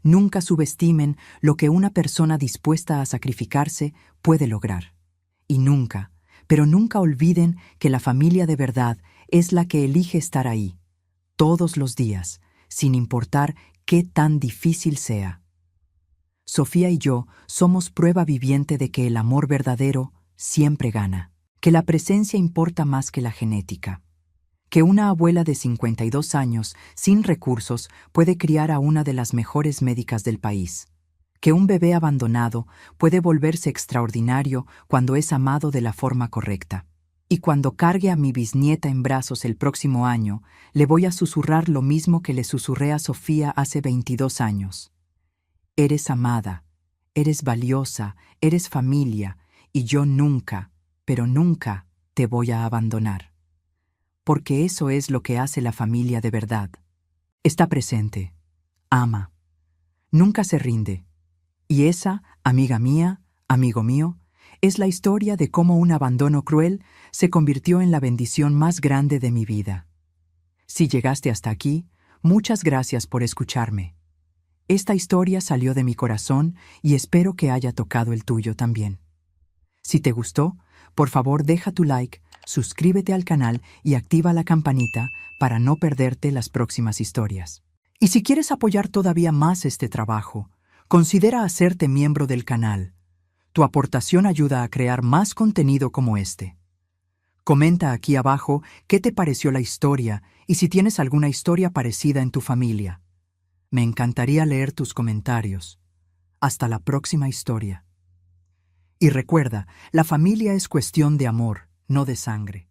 Nunca subestimen lo que una persona dispuesta a sacrificarse puede lograr. Y nunca, pero nunca olviden que la familia de verdad es la que elige estar ahí, todos los días, sin importar qué tan difícil sea. Sofía y yo somos prueba viviente de que el amor verdadero siempre gana, que la presencia importa más que la genética, que una abuela de 52 años sin recursos puede criar a una de las mejores médicas del país, que un bebé abandonado puede volverse extraordinario cuando es amado de la forma correcta. Y cuando cargue a mi bisnieta en brazos el próximo año, le voy a susurrar lo mismo que le susurré a Sofía hace 22 años. Eres amada, eres valiosa, eres familia, y yo nunca, pero nunca te voy a abandonar. Porque eso es lo que hace la familia de verdad. Está presente, ama, nunca se rinde. Y esa, amiga mía, amigo mío, es la historia de cómo un abandono cruel se convirtió en la bendición más grande de mi vida. Si llegaste hasta aquí, muchas gracias por escucharme. Esta historia salió de mi corazón y espero que haya tocado el tuyo también. Si te gustó, por favor deja tu like, suscríbete al canal y activa la campanita para no perderte las próximas historias. Y si quieres apoyar todavía más este trabajo, considera hacerte miembro del canal. Tu aportación ayuda a crear más contenido como este. Comenta aquí abajo qué te pareció la historia y si tienes alguna historia parecida en tu familia. Me encantaría leer tus comentarios. Hasta la próxima historia. Y recuerda, la familia es cuestión de amor, no de sangre.